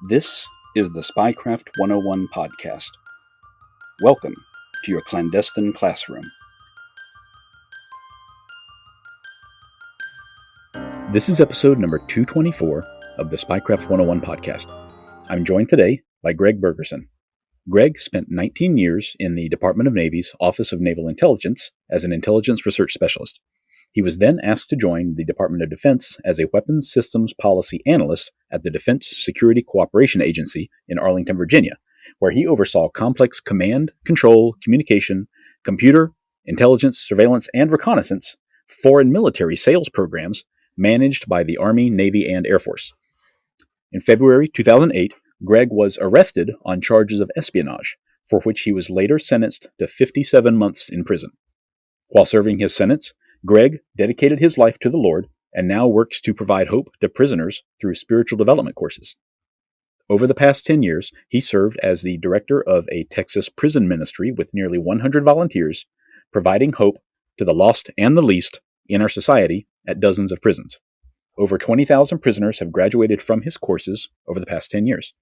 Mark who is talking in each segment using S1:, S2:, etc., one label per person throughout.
S1: This is the Spycraft 101 podcast. Welcome to your clandestine classroom. This is episode number 224 of the Spycraft 101 podcast. I'm joined today by Gregg Bergersen. Gregg spent 19 years in the Department of Navy's Office of Naval Intelligence as an intelligence research specialist. He was then asked to join the Department of Defense as a weapons systems policy analyst at the Defense Security Cooperation Agency in Arlington, Virginia, where he oversaw complex command, control, communication, computer, intelligence, surveillance, and reconnaissance, foreign military sales programs managed by the Army, Navy, and Air Force. In February 2008, Gregg was arrested on charges of espionage, for which he was later sentenced to 57 months in prison. While serving his sentence, Gregg dedicated his life to the Lord and now works to provide hope to prisoners through spiritual development courses. Over the past 10 years, he served as the director of a Texas prison ministry with nearly 100 volunteers, providing hope to the lost and the least in our society at dozens of prisons. Over 20,000 prisoners have graduated from his courses over the past 10 years.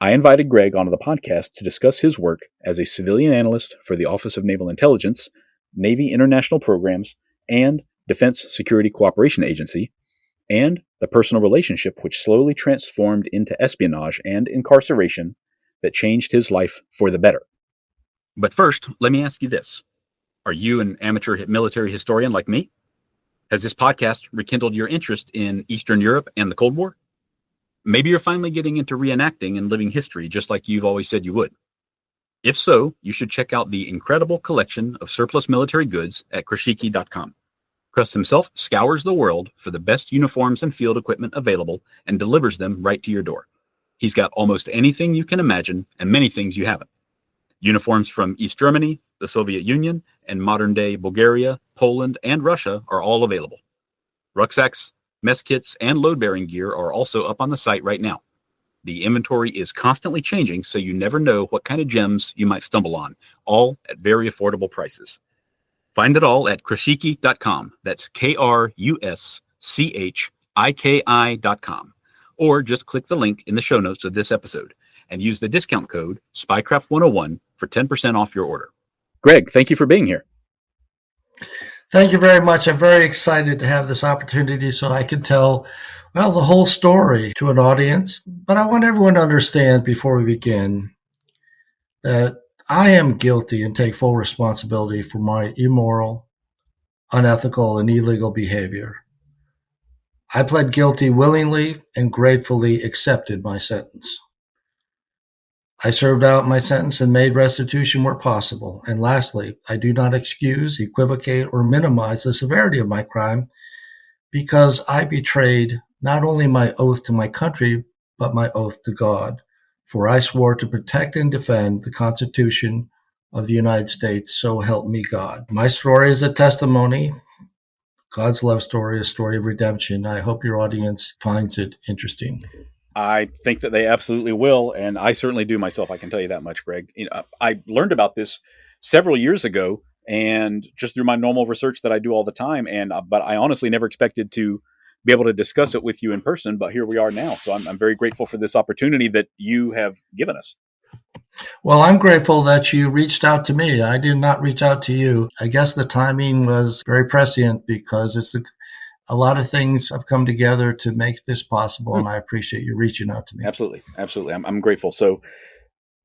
S1: I invited Gregg onto the podcast to discuss his work as a civilian analyst for the Office of Naval Intelligence, Navy International Programs, and Defense Security Cooperation Agency, and the personal relationship which slowly transformed into espionage and incarceration that changed his life for the better. But first, let me ask you this. Are you an amateur military historian like me? Has this podcast rekindled your interest in Eastern Europe and the Cold War? Maybe you're finally getting into reenacting and living history just like you've always said you would. If so, you should check out the incredible collection of surplus military goods at Krashiki.com. Chris himself scours the world for the best uniforms and field equipment available and delivers them right to your door. He's got almost anything you can imagine and many things you haven't. Uniforms from East Germany, the Soviet Union, and modern-day Bulgaria, Poland, and Russia are all available. Rucksacks, mess kits, and load-bearing gear are also up on the site right now. The inventory is constantly changing, so you never know what kind of gems you might stumble on, all at very affordable prices. Find it all at Krashiki.com. That's KRUSCHIKI.com. Or just click the link in the show notes of this episode and use the discount code SPYCRAFT101 for 10% off your order. Gregg, thank you for being here.
S2: Thank you very much. I'm very excited to have this opportunity so I can tell, the whole story to an audience. But I want everyone to understand before we begin that I am guilty and take full responsibility for my immoral, unethical, and illegal behavior. I pled guilty willingly and gratefully accepted my sentence. I served out my sentence and made restitution where possible. And lastly, I do not excuse, equivocate, or minimize the severity of my crime because I betrayed not only my oath to my country, but my oath to God. For I swore to protect and defend the Constitution of the United States, so help me God. My story is a testimony, God's love story, a story of redemption. I hope your audience finds it interesting.
S1: I think that they absolutely will, and I certainly do myself. I can tell you that much, Gregg. I learned about this several years ago, and just through my normal research that I do all the time. But I honestly never expected to be able to discuss it with you in person. But here we are now, so I'm very grateful for this opportunity that you have given us.
S2: Well, I'm grateful that you reached out to me. I did not reach out to you. I guess the timing was very prescient because a lot of things have come together to make this possible, and I appreciate you reaching out to me.
S1: Absolutely. I'm grateful. So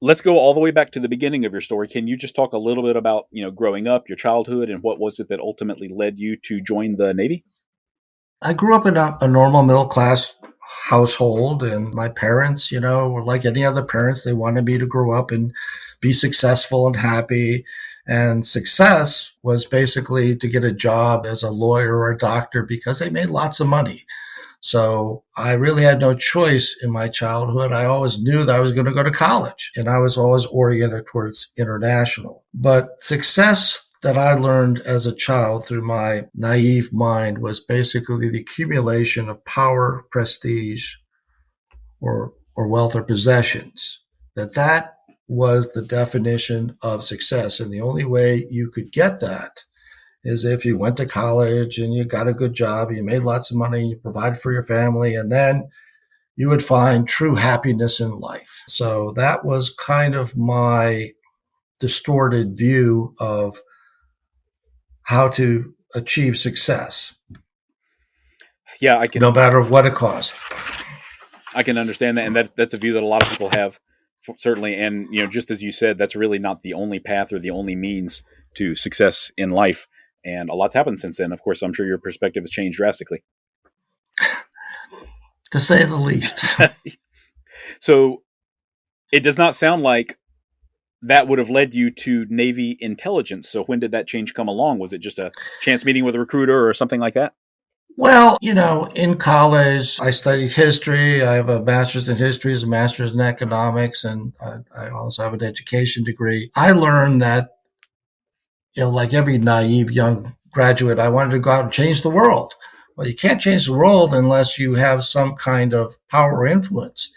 S1: let's go all the way back to the beginning of your story. Can you just talk a little bit about, growing up, your childhood, and what was it that ultimately led you to join the Navy?
S2: I grew up in a normal middle-class household, and my parents, were like any other parents. They wanted me to grow up and be successful and happy. And success was basically to get a job as a lawyer or a doctor because they made lots of money. So I really had no choice in my childhood. I always knew that I was going to go to college, and I was always oriented towards international. But success that I learned as a child through my naive mind was basically the accumulation of power, prestige, or wealth or possessions. That was the definition of success. And the only way you could get that is if you went to college and you got a good job, you made lots of money, you provided for your family, and then you would find true happiness in life. So that was kind of my distorted view of how to achieve success.
S1: Yeah,
S2: no matter what it costs.
S1: I can understand that, and that's a view that a lot of people have, certainly. And just as you said, that's really not the only path or the only means to success in life. And a lot's happened since then. Of course, I'm sure your perspective has changed drastically,
S2: to say the least.
S1: So, it does not sound like that would have led you to Navy intelligence. So, when did that change come along? Was it just a chance meeting with a recruiter or something like that?
S2: Well, in college, I studied history. I have a master's in history, a master's in economics, and I also have an education degree. I learned that, like every naive young graduate, I wanted to go out and change the world. Well, you can't change the world unless you have some kind of power or influence.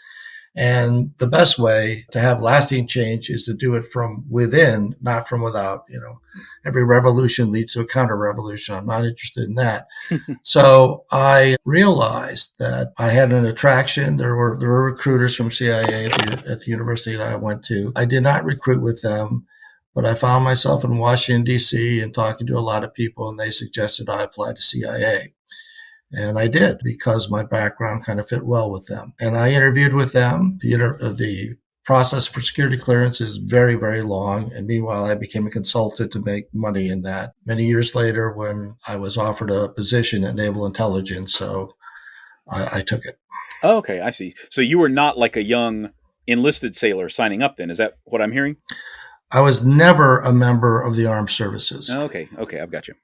S2: And the best way to have lasting change is to do it from within, not from without. Every revolution leads to a counter revolution. I'm not interested in that. So I realized that I had an attraction. There were recruiters from CIA at the university that I went to. I did not recruit with them, but I found myself in Washington, D.C. and talking to a lot of people, and they suggested I apply to CIA. And I did, because my background kind of fit well with them. And I interviewed with them. The process for security clearance is very, very long. And meanwhile, I became a consultant to make money in that. Many years later, when I was offered a position at Naval Intelligence, so I took it.
S1: Oh, okay, I see. So you were not like a young enlisted sailor signing up then. Is that what I'm hearing?
S2: I was never a member of the armed services.
S1: Okay, I've got you.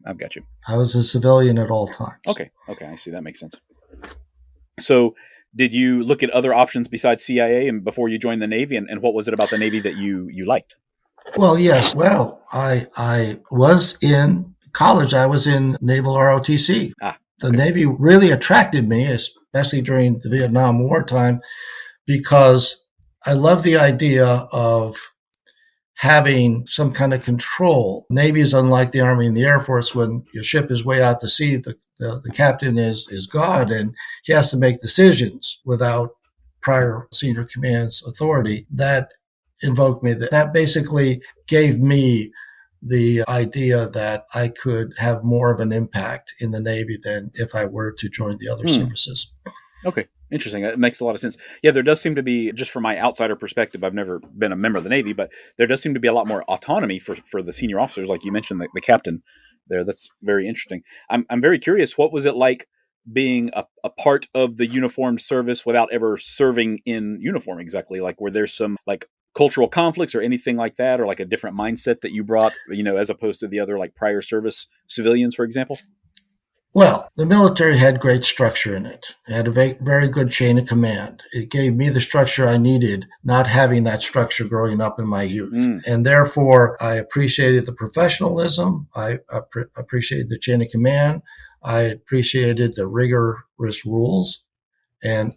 S2: I was a civilian at all times.
S1: Okay, I see. That makes sense. So did you look at other options besides CIA and before you joined the Navy, and what was it about the Navy that you liked?
S2: Well, yes. Well, I was in college. I was in Naval ROTC. The Navy really attracted me, especially during the Vietnam War time, because I love the idea of having some kind of control. Navy is unlike the Army and the Air Force. When your ship is way out to sea, the captain is God, and he has to make decisions without prior senior command's authority. That invoked me. That basically gave me the idea that I could have more of an impact in the Navy than if I were to join the other services.
S1: Okay. Interesting. That makes a lot of sense. Yeah, there does seem to be, just from my outsider perspective, I've never been a member of the Navy, but there does seem to be a lot more autonomy for the senior officers, like you mentioned, the captain there. That's very interesting. I'm very curious, what was it like being a part of the uniformed service without ever serving in uniform exactly? Like, were there some like cultural conflicts or anything like that, or like a different mindset that you brought, as opposed to the other like prior service civilians, for example?
S2: Well, the military had great structure in it. It had a very good chain of command. It gave me the structure I needed, not having that structure growing up in my youth. And therefore, I appreciated the professionalism. I appreciated the chain of command. I appreciated the rigorous rules and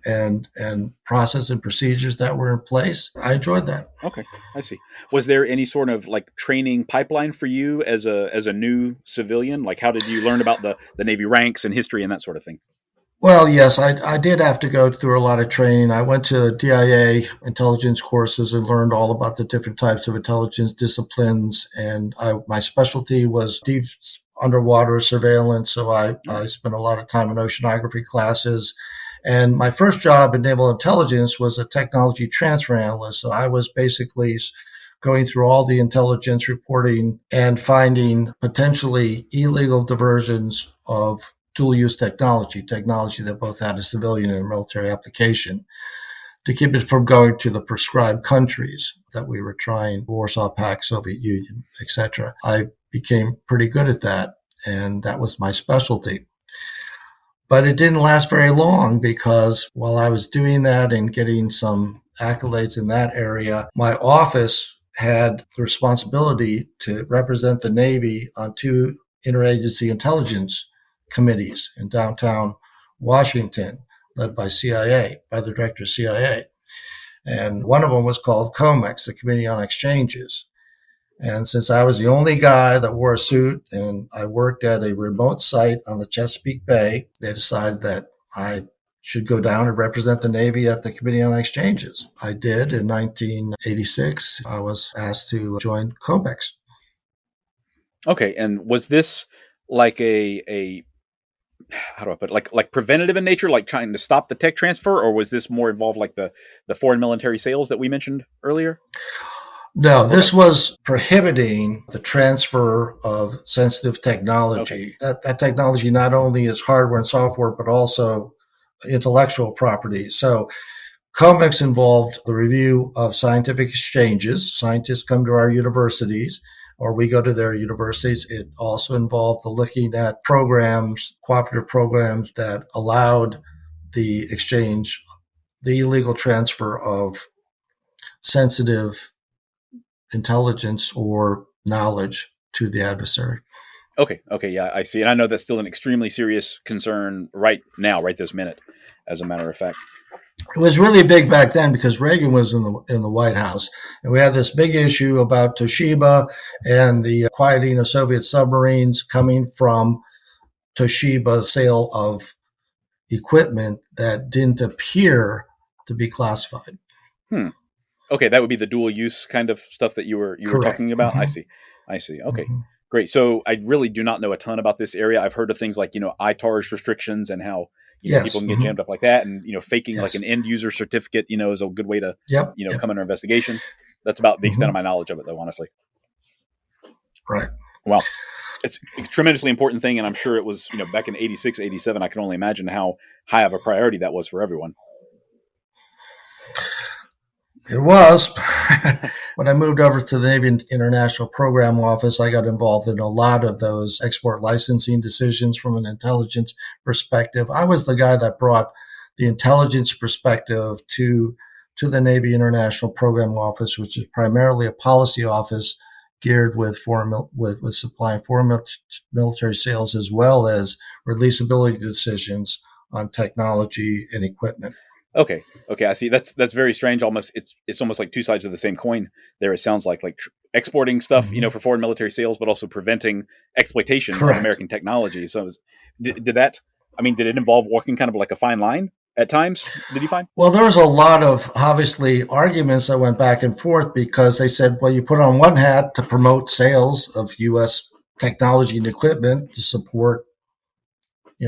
S2: process and procedures that were in place. I enjoyed that.
S1: Okay, I see. Was there any sort of like training pipeline for you as a new civilian? Like, how did you learn about the Navy ranks and history and that sort of thing?
S2: Well, yes, I did have to go through a lot of training. I went to DIA intelligence courses and learned all about the different types of intelligence disciplines. And my specialty was deep underwater surveillance. So I spent a lot of time in oceanography classes. And my first job in naval intelligence was a technology transfer analyst. So I was basically going through all the intelligence reporting and finding potentially illegal diversions of dual-use technology that both had a civilian and a military application, to keep it from going to the prescribed countries that we were trying, Warsaw Pact, Soviet Union, etc. I became pretty good at that, and that was my specialty. But it didn't last very long, because while I was doing that and getting some accolades in that area, my office had the responsibility to represent the Navy on two interagency intelligence committees in downtown Washington, led by by the director of CIA. And one of them was called COMEX, the Committee on Exchanges. And since I was the only guy that wore a suit and I worked at a remote site on the Chesapeake Bay, they decided that I should go down and represent the Navy at the Committee on Exchanges. I did in 1986. I was asked to join COMEX.
S1: Okay, and was this like a how do I put it? Like preventative in nature, like trying to stop the tech transfer, or was this more involved like the foreign military sales that we mentioned earlier?
S2: No, this was prohibiting the transfer of sensitive technology.
S1: Okay.
S2: That technology not only is hardware and software, but also intellectual property. So COMEX involved the review of scientific exchanges. Scientists come to our universities, or we go to their universities. It also involved the looking at programs, cooperative programs that allowed the exchange, the illegal transfer of sensitive intelligence or knowledge to the adversary.
S1: Okay. Yeah, I see. And I know that's still an extremely serious concern right now, right this minute, as a matter of fact.
S2: It was really big back then because Reagan was in the White House, and we had this big issue about Toshiba and the quieting of Soviet submarines coming from Toshiba sale of equipment that didn't appear to be classified.
S1: Okay, that would be the dual use kind of stuff that you were
S2: Correct.
S1: talking about.
S2: Mm-hmm.
S1: I see. Okay.
S2: Mm-hmm.
S1: Great. So I really do not know a ton about this area. I've heard of things like, ITAR's restrictions and how,
S2: Yes.
S1: people can get jammed up like that. And, faking
S2: Yes.
S1: like an end user certificate, is a good way to,
S2: Yep.
S1: come under investigation. That's about the extent of my knowledge of it, though, honestly.
S2: Right.
S1: Well, it's a tremendously important thing. And I'm sure it was, back in 86, 87, I can only imagine how high of a priority that was for everyone.
S2: It was. When I moved over to the Navy International Program Office, I got involved in a lot of those export licensing decisions from an intelligence perspective. I was the guy that brought the intelligence perspective to the Navy International Program Office, which is primarily a policy office geared with supplying foreign military sales as well as releasability decisions on technology and equipment.
S1: Okay, I see. That's very strange. Almost, it's almost like two sides of the same coin. There, it sounds like exporting stuff, for foreign military sales, but also preventing exploitation
S2: Correct.
S1: of American technology. So, did that? I mean, did it involve walking kind of like a fine line at times? Did you find?
S2: Well, there was a lot of obviously arguments that went back and forth because they said, well, you put on one hat to promote sales of U.S. technology and equipment to support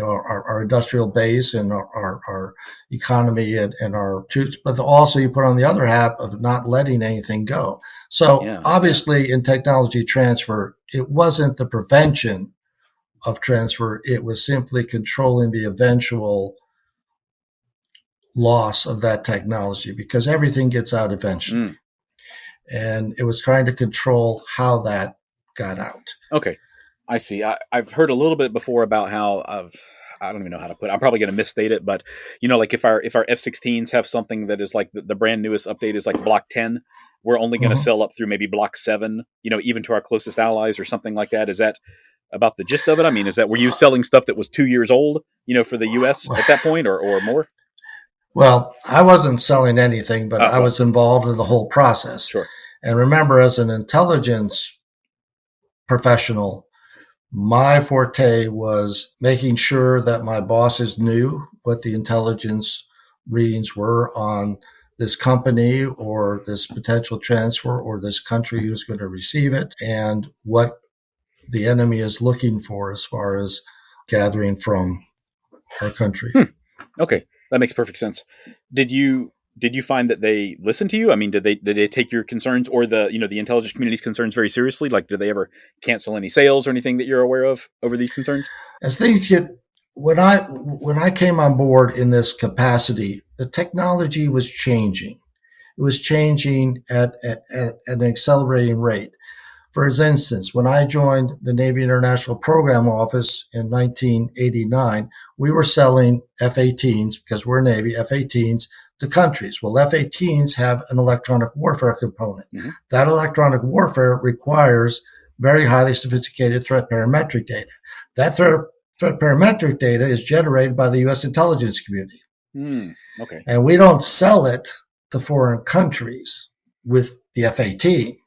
S2: our industrial base and our economy and our troops, but also you put on the other hat of not letting anything go. So obviously in technology transfer, it wasn't the prevention of transfer. It was simply controlling the eventual loss of that technology because everything gets out eventually. And it was trying to control how that got out.
S1: Okay. I see. I've heard a little bit before about how I don't even know how to put it. I'm probably going to misstate it, but like if our F-16s have something that is like the brand newest update is like Block 10, we're only going to sell up through maybe Block 7, even to our closest allies or something like that. Is that about the gist of it? I mean, were you selling stuff that was 2 years old, for the U.S. at that point or more?
S2: Well, I wasn't selling anything, but I was involved in the whole process.
S1: Sure.
S2: And remember, as an intelligence professional, my forte was making sure that my bosses knew what the intelligence readings were on this company or this potential transfer or this country who's going to receive it and what the enemy is looking for as far as gathering from our country.
S1: Okay, that makes perfect sense. Did you find that they listened to you? I mean, did they take your concerns or the intelligence community's concerns very seriously? Like, did they ever cancel any sales or anything that you're aware of over these concerns?
S2: As things get, when I came on board in this capacity, the technology was changing. It was changing at an accelerating rate. For instance, when I joined the Navy International Program Office in 1989, we were selling F-18s, because we're Navy, F-18s to countries. Well, F-18s have an electronic warfare component. Mm-hmm. That electronic warfare requires very highly sophisticated threat parametric data. That threat parametric data is generated by the U.S. intelligence community.
S1: Okay.
S2: And we don't sell it to foreign countries with the F-18.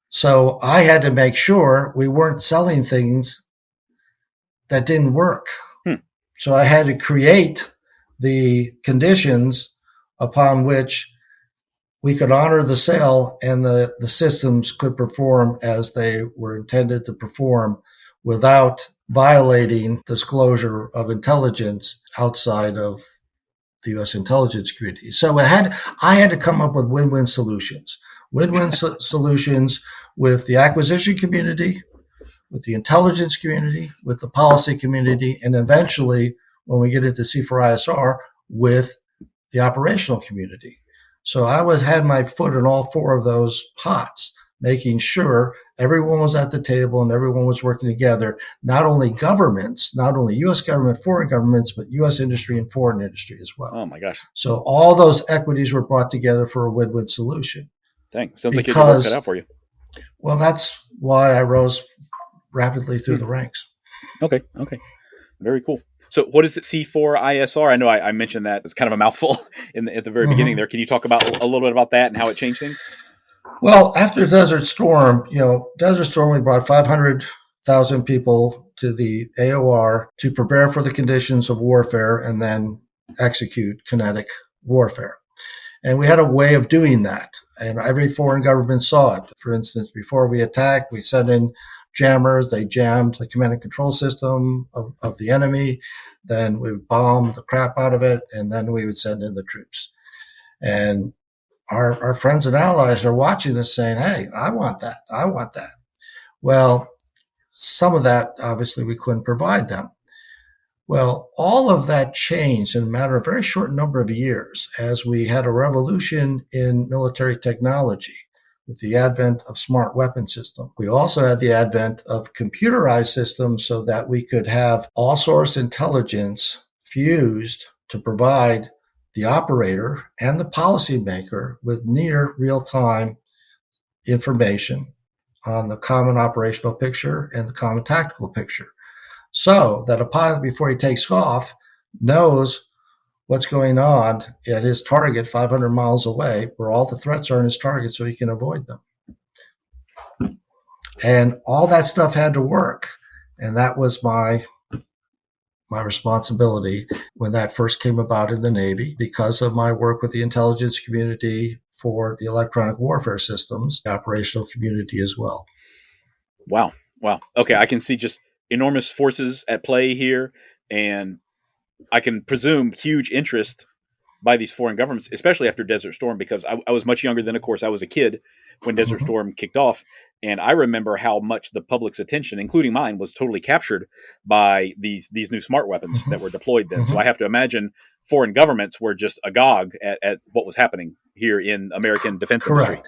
S2: So I had to make sure we weren't selling things that didn't work. So I had to create the conditions upon which we could honor the sale and the systems could perform as they were intended to perform without violating disclosure of intelligence outside of the U.S. intelligence community. So I had to come up with win-win solutions. Win-win solutions with the acquisition community, with the intelligence community, with the policy community, and eventually, when we get into C4ISR, with the operational community. So I had my foot in all four of those pots, making sure everyone was at the table and everyone was working together, not only governments, not only U.S. government, foreign governments, but U.S. industry and foreign industry as well.
S1: Oh, my gosh.
S2: So all those equities were brought together for a win-win solution.
S1: Dang, sounds like you had your work cut out for you.
S2: Well, that's why I rose rapidly through the ranks.
S1: Okay. Very cool. So what is it, C4ISR? I know I mentioned that. It's kind of a mouthful at the very beginning there. Can you talk about a little bit about that and how it changed things?
S2: Well, after Desert Storm, Desert Storm, we brought 500,000 people to the AOR to prepare for the conditions of warfare and then execute kinetic warfare. And we had a way of doing that. And every foreign government saw it. For instance, before we attacked, we sent in jammers. They jammed the command and control system of the enemy. Then we would bomb the crap out of it. And then we would send in the troops. And our friends and allies are watching this saying, hey, I want that. I want that. Well, some of that, obviously, we couldn't provide them. Well, all of that changed in a matter of a very short number of years as we had a revolution in military technology with the advent of smart weapon systems. We also had the advent of computerized systems so that we could have all source intelligence fused to provide the operator and the policymaker with near real-time information on the common operational picture and the common tactical picture, so that a pilot, before he takes off, knows what's going on at his target 500 miles away, where all the threats are in his target, so he can avoid them. And all that stuff had to work. And that was my responsibility when that first came about in the Navy, because of my work with the intelligence community for the electronic warfare systems, the operational community as well.
S1: Wow. Okay, I can see just enormous forces at play here, and I can presume huge interest by these foreign governments, especially after Desert Storm, because I was much younger then. Of course, I was a kid when Desert Storm kicked off, and I remember how much the public's attention, including mine, was totally captured by these new smart weapons that were deployed then. So I have to imagine foreign governments were just agog at what was happening here in American defense industry.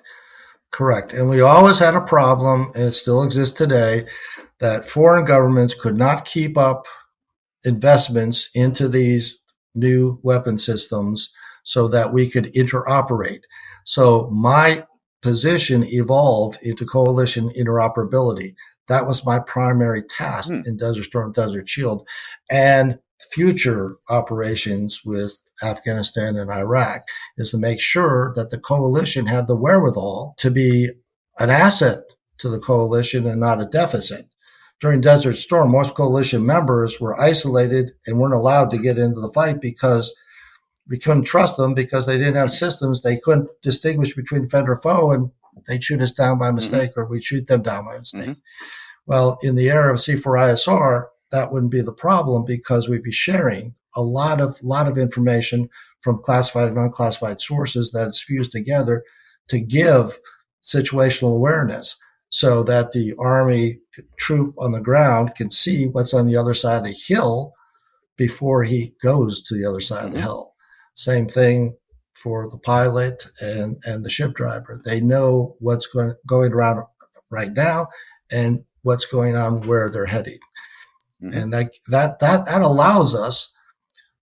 S2: Correct. And we always had a problem, and it still exists today, that foreign governments could not keep up investments into these new weapon systems so that we could interoperate. So my position evolved into coalition interoperability. That was my primary task in Desert Storm, Desert Shield, and future operations with Afghanistan and Iraq, is to make sure that the coalition had the wherewithal to be an asset to the coalition and not a deficit. During Desert Storm, most coalition members were isolated and weren't allowed to get into the fight because we couldn't trust them, because they didn't have systems. They couldn't distinguish between friend or foe, and they'd shoot us down by mistake, or we'd shoot them down by mistake. Well, in the era of C4ISR, that wouldn't be the problem, because we'd be sharing a lot of information from classified and unclassified sources that is fused together to give situational awareness, so that the Army troop on the ground can see what's on the other side of the hill before he goes to the other side of the hill. Same thing for the pilot and the ship driver. They know what's going around right now and what's going on where they're heading. And that allows us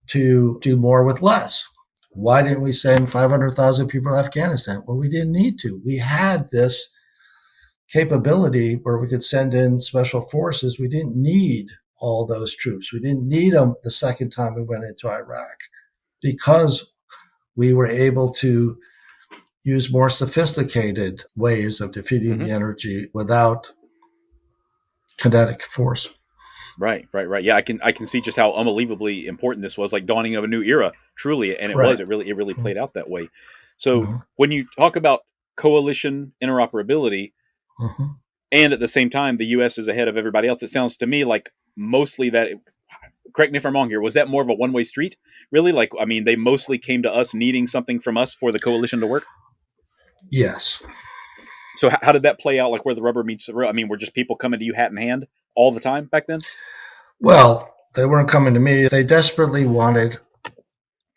S2: to do more with less. Why didn't we send 500,000 people to Afghanistan? Well, we didn't need to. We had this capability where we could send in special forces. We didn't need all those troops. We didn't need them the second time we went into Iraq, because we were able to use more sophisticated ways of defeating the enemy without kinetic force.
S1: Right. Yeah, I can see just how unbelievably important this was, like dawning of a new era, truly, and it was.
S2: Right.
S1: It really played out that way. So
S2: Mm-hmm.
S1: when you talk about coalition interoperability,
S2: Mm-hmm.
S1: and at the same time the U.S. is ahead of everybody else, it sounds to me like mostly that. Correct me if I'm wrong here. Was that more of a one-way street? Really? Like, I mean, they mostly came to us needing something from us for the coalition to work.
S2: Yes.
S1: So how did that play out? Like where the rubber meets the road? I mean, were just people coming to you hat in hand all the time back then?
S2: Well, they weren't coming to me. They desperately wanted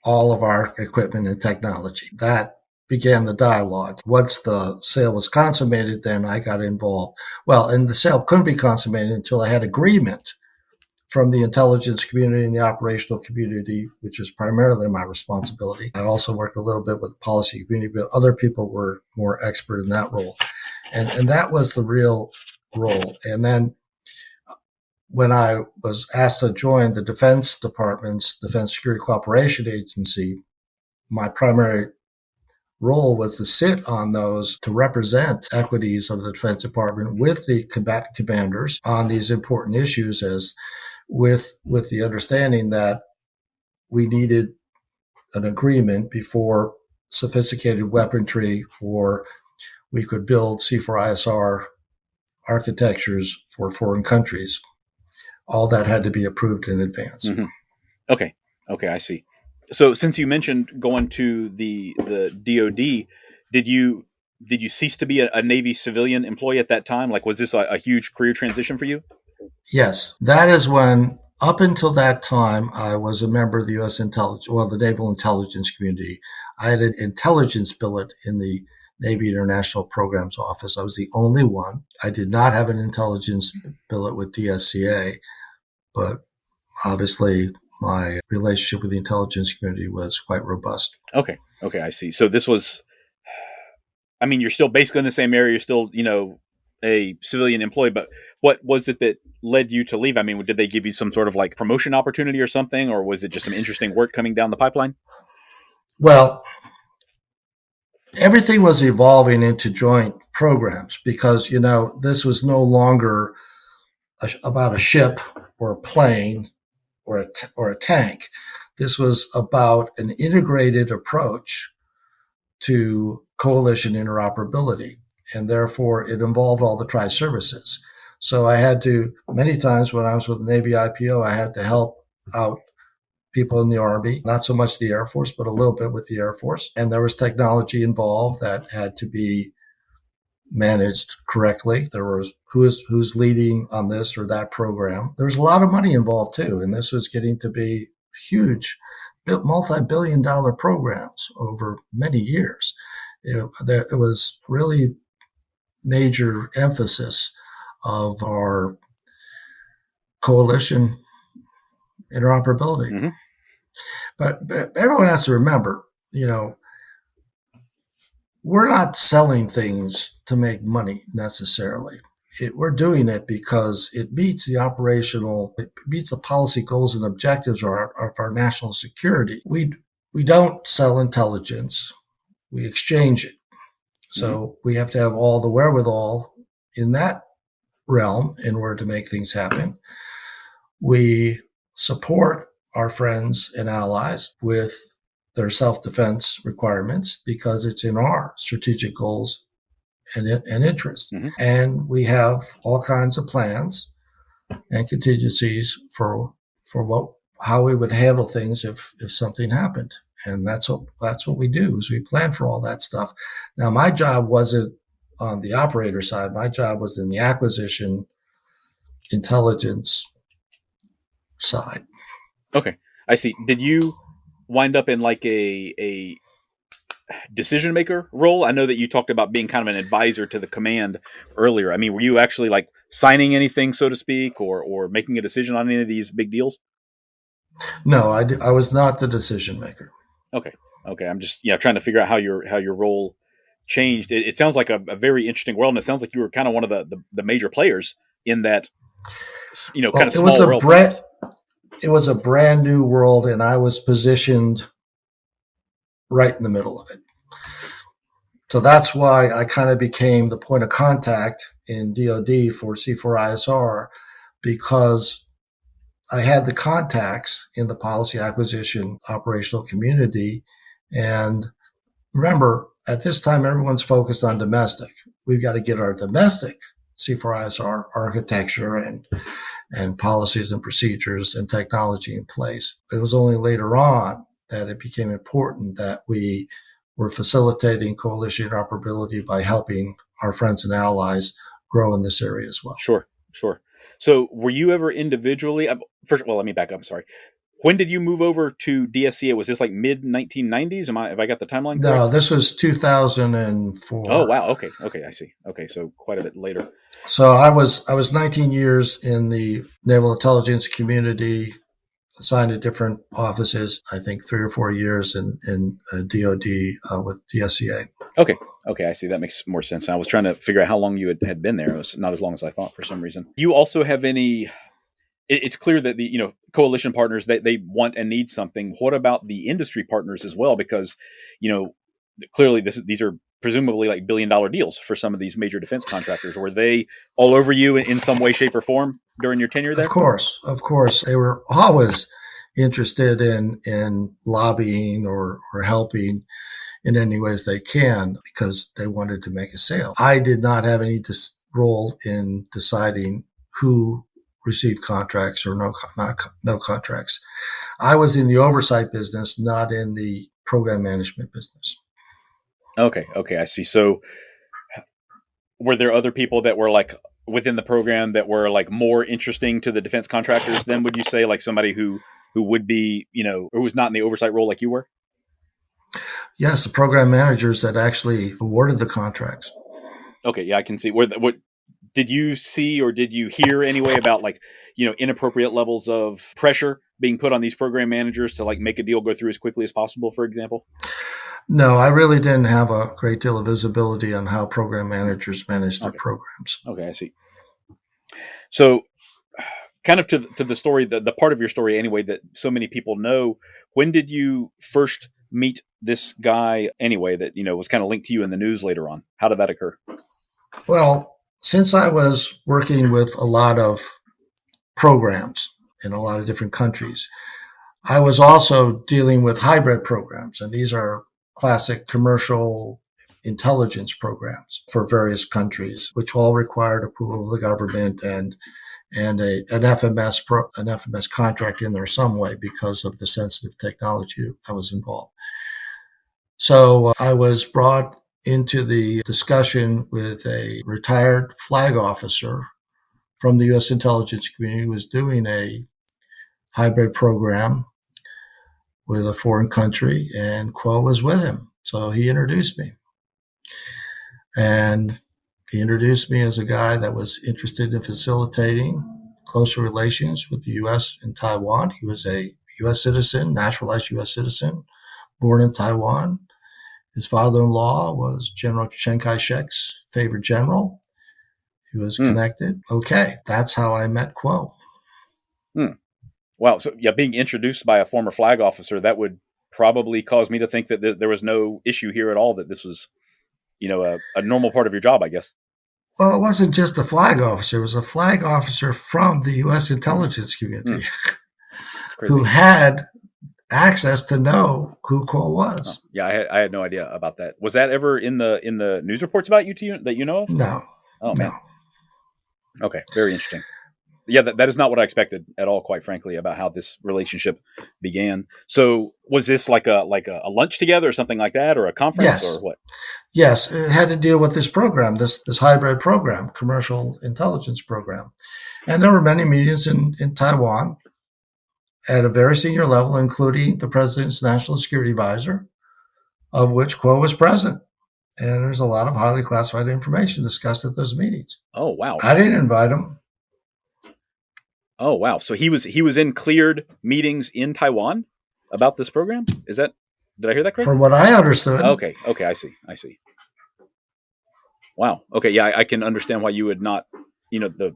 S2: all of our equipment and technology. That began the dialogue. Once the sale was consummated, then I got involved. Well, and the sale couldn't be consummated until I had agreement from the intelligence community and the operational community, which is primarily my responsibility. I also worked a little bit with the policy community, but other people were more expert in that role. And that was the real role. And then when I was asked to join the Defense Department's Defense Security Cooperation Agency, my primary role was to sit on those to represent equities of the Defense Department with the combatant commanders on these important issues, as with the understanding that we needed an agreement before sophisticated weaponry or we could build C4ISR architectures for foreign countries. All that had to be approved in advance.
S1: Mm-hmm. Okay, I see. So since you mentioned going to the DoD, did you cease to be a Navy civilian employee at that time? Like, was this a huge career transition for you?
S2: Yes, that is when, up until that time, I was a member of the U.S. the Naval Intelligence Community. I had an intelligence billet in the Navy International Programs Office. I was the only one. I did not have an intelligence billet with DSCA, but obviously my relationship with the intelligence community was quite robust.
S1: Okay, I see. So this was, I mean, you're still basically in the same area. You're still, a civilian employee, but what was it that led you to leave? I mean, did they give you some sort of like promotion opportunity or something, or was it just some interesting work coming down the pipeline?
S2: Well, everything was evolving into joint programs because, this was no longer about a ship or a plane or a tank. This was about an integrated approach to coalition interoperability, and therefore it involved all the tri-services. So I had to, many times when I was with the Navy IPO, I had to help out people in the Army, not so much the Air Force, but a little bit with the Air Force. And there was technology involved that had to be managed correctly. There was who's leading on this or that program. There was a lot of money involved too, and this was getting to be huge, multi-billion-dollar programs over many years. It was really major emphasis of our coalition interoperability.
S1: Mm-hmm.
S2: But everyone has to remember, we're not selling things to make money necessarily. We're doing it because it meets the policy goals and objectives of our national security. We don't sell intelligence, we exchange it. So we have to have all the wherewithal in that realm in order to make things happen. We support our friends and allies with their self-defense requirements because it's in our strategic goals and interests.
S1: Mm-hmm.
S2: And we have all kinds of plans and contingencies for how we would handle things if something happened. And that's what we do, is we plan for all that stuff. Now, my job wasn't on the operator side. My job was in the acquisition intelligence side.
S1: Okay, I see. Did you wind up in like a decision maker role? I know that you talked about being kind of an advisor to the command earlier. I mean, were you actually like signing anything, so to speak, or making a decision on any of these big deals?
S2: No, I was not the decision maker.
S1: Okay. I'm just trying to figure out how your role changed. It sounds like a very interesting world, and it sounds like you were kind of one of the major players in that kind of small world.
S2: It was a brand new world, and I was positioned right in the middle of it. So that's why I kind of became the point of contact in DoD for C4ISR, because I had the contacts in the policy acquisition operational community. And remember, at this time, everyone's focused on domestic. We've got to get our domestic C4ISR architecture and policies and procedures and technology in place. It was only later on that it became important that we were facilitating coalition interoperability by helping our friends and allies grow in this area as well.
S1: Sure. So were you ever individually, first of all, let me back up. I'm sorry. When did you move over to DSCA? Was this like mid 1990s? Have I got the timeline correct?
S2: No, this was 2004.
S1: Oh, wow. Okay. I see. Okay. So quite a bit later.
S2: So I was 19 years in the naval intelligence community, assigned to different offices, I think 3 or 4 years in DOD with DSCA.
S1: Okay, I see. That makes more sense. I was trying to figure out how long you had been there. It was not as long as I thought for some reason. Do you also have any? It's clear that the coalition partners they want and need something. What about the industry partners as well? Because clearly these are presumably like $1 billion deals for some of these major defense contractors. Were they all over you in some way, shape, or form during your tenure there?
S2: Of course, they were always interested in lobbying or helping in any ways they can because they wanted to make a sale. I did not have any role in deciding who received contracts or no contracts. I was in the oversight business, not in the program management business.
S1: Okay, I see. So were there other people that were like within the program that were like more interesting to the defense contractors than, would you say, like somebody who would be, who was not in the oversight role like you were?
S2: Yes, the program managers that actually awarded the contracts.
S1: Okay, yeah, I can see. What did you see or did you hear anyway about like, inappropriate levels of pressure being put on these program managers to like make a deal go through as quickly as possible, for example?
S2: No, I really didn't have a great deal of visibility on how program managers manage their programs.
S1: Okay, I see. So kind of to the story, the part of your story anyway that so many people know, when did you first meet this guy anyway that, was kind of linked to you in the news later on? How did that occur?
S2: Well, since I was working with a lot of programs in a lot of different countries, I was also dealing with hybrid programs, and these are classic commercial intelligence programs for various countries, which all required approval of the government and an FMS contract in there some way because of the sensitive technology that was involved. So I was brought into the discussion with a retired flag officer from the U.S. intelligence community who was doing a hybrid program with a foreign country, and Kuo was with him. So he introduced me. And he introduced me as a guy that was interested in facilitating closer relations with the U.S. and Taiwan. He was a U.S. citizen, naturalized U.S. citizen, born in Taiwan. His father-in-law was General Chiang Kai-shek's favorite general. He was connected. Okay, that's how I met Kuo.
S1: Wow. So yeah, being introduced by a former flag officer, that would probably cause me to think that there was no issue here at all, that this was, a normal part of your job, I guess.
S2: Well, it wasn't just a flag officer. It was a flag officer from the U.S. intelligence community who had access to know who Kuo was.
S1: Oh, yeah, I had no idea about that. Was that ever in the news reports about you that you know of?
S2: No.
S1: Oh, man. No. Okay, very interesting. Yeah, that is not what I expected at all, quite frankly, about how this relationship began. So was this like a lunch together or something like that, or a conference, or what?
S2: Yes, it had to deal with this program, this hybrid program, commercial intelligence program. And there were many meetings in Taiwan at a very senior level, including the president's national security advisor, of which Kuo was present. And there's a lot of highly classified information discussed at those meetings.
S1: Oh, wow.
S2: I didn't invite him.
S1: Oh, wow. So he was in cleared meetings in Taiwan about this program? Did I hear that correctly?
S2: From what I understood.
S1: Okay, I see. Wow. Okay, yeah, I can understand why you would not, the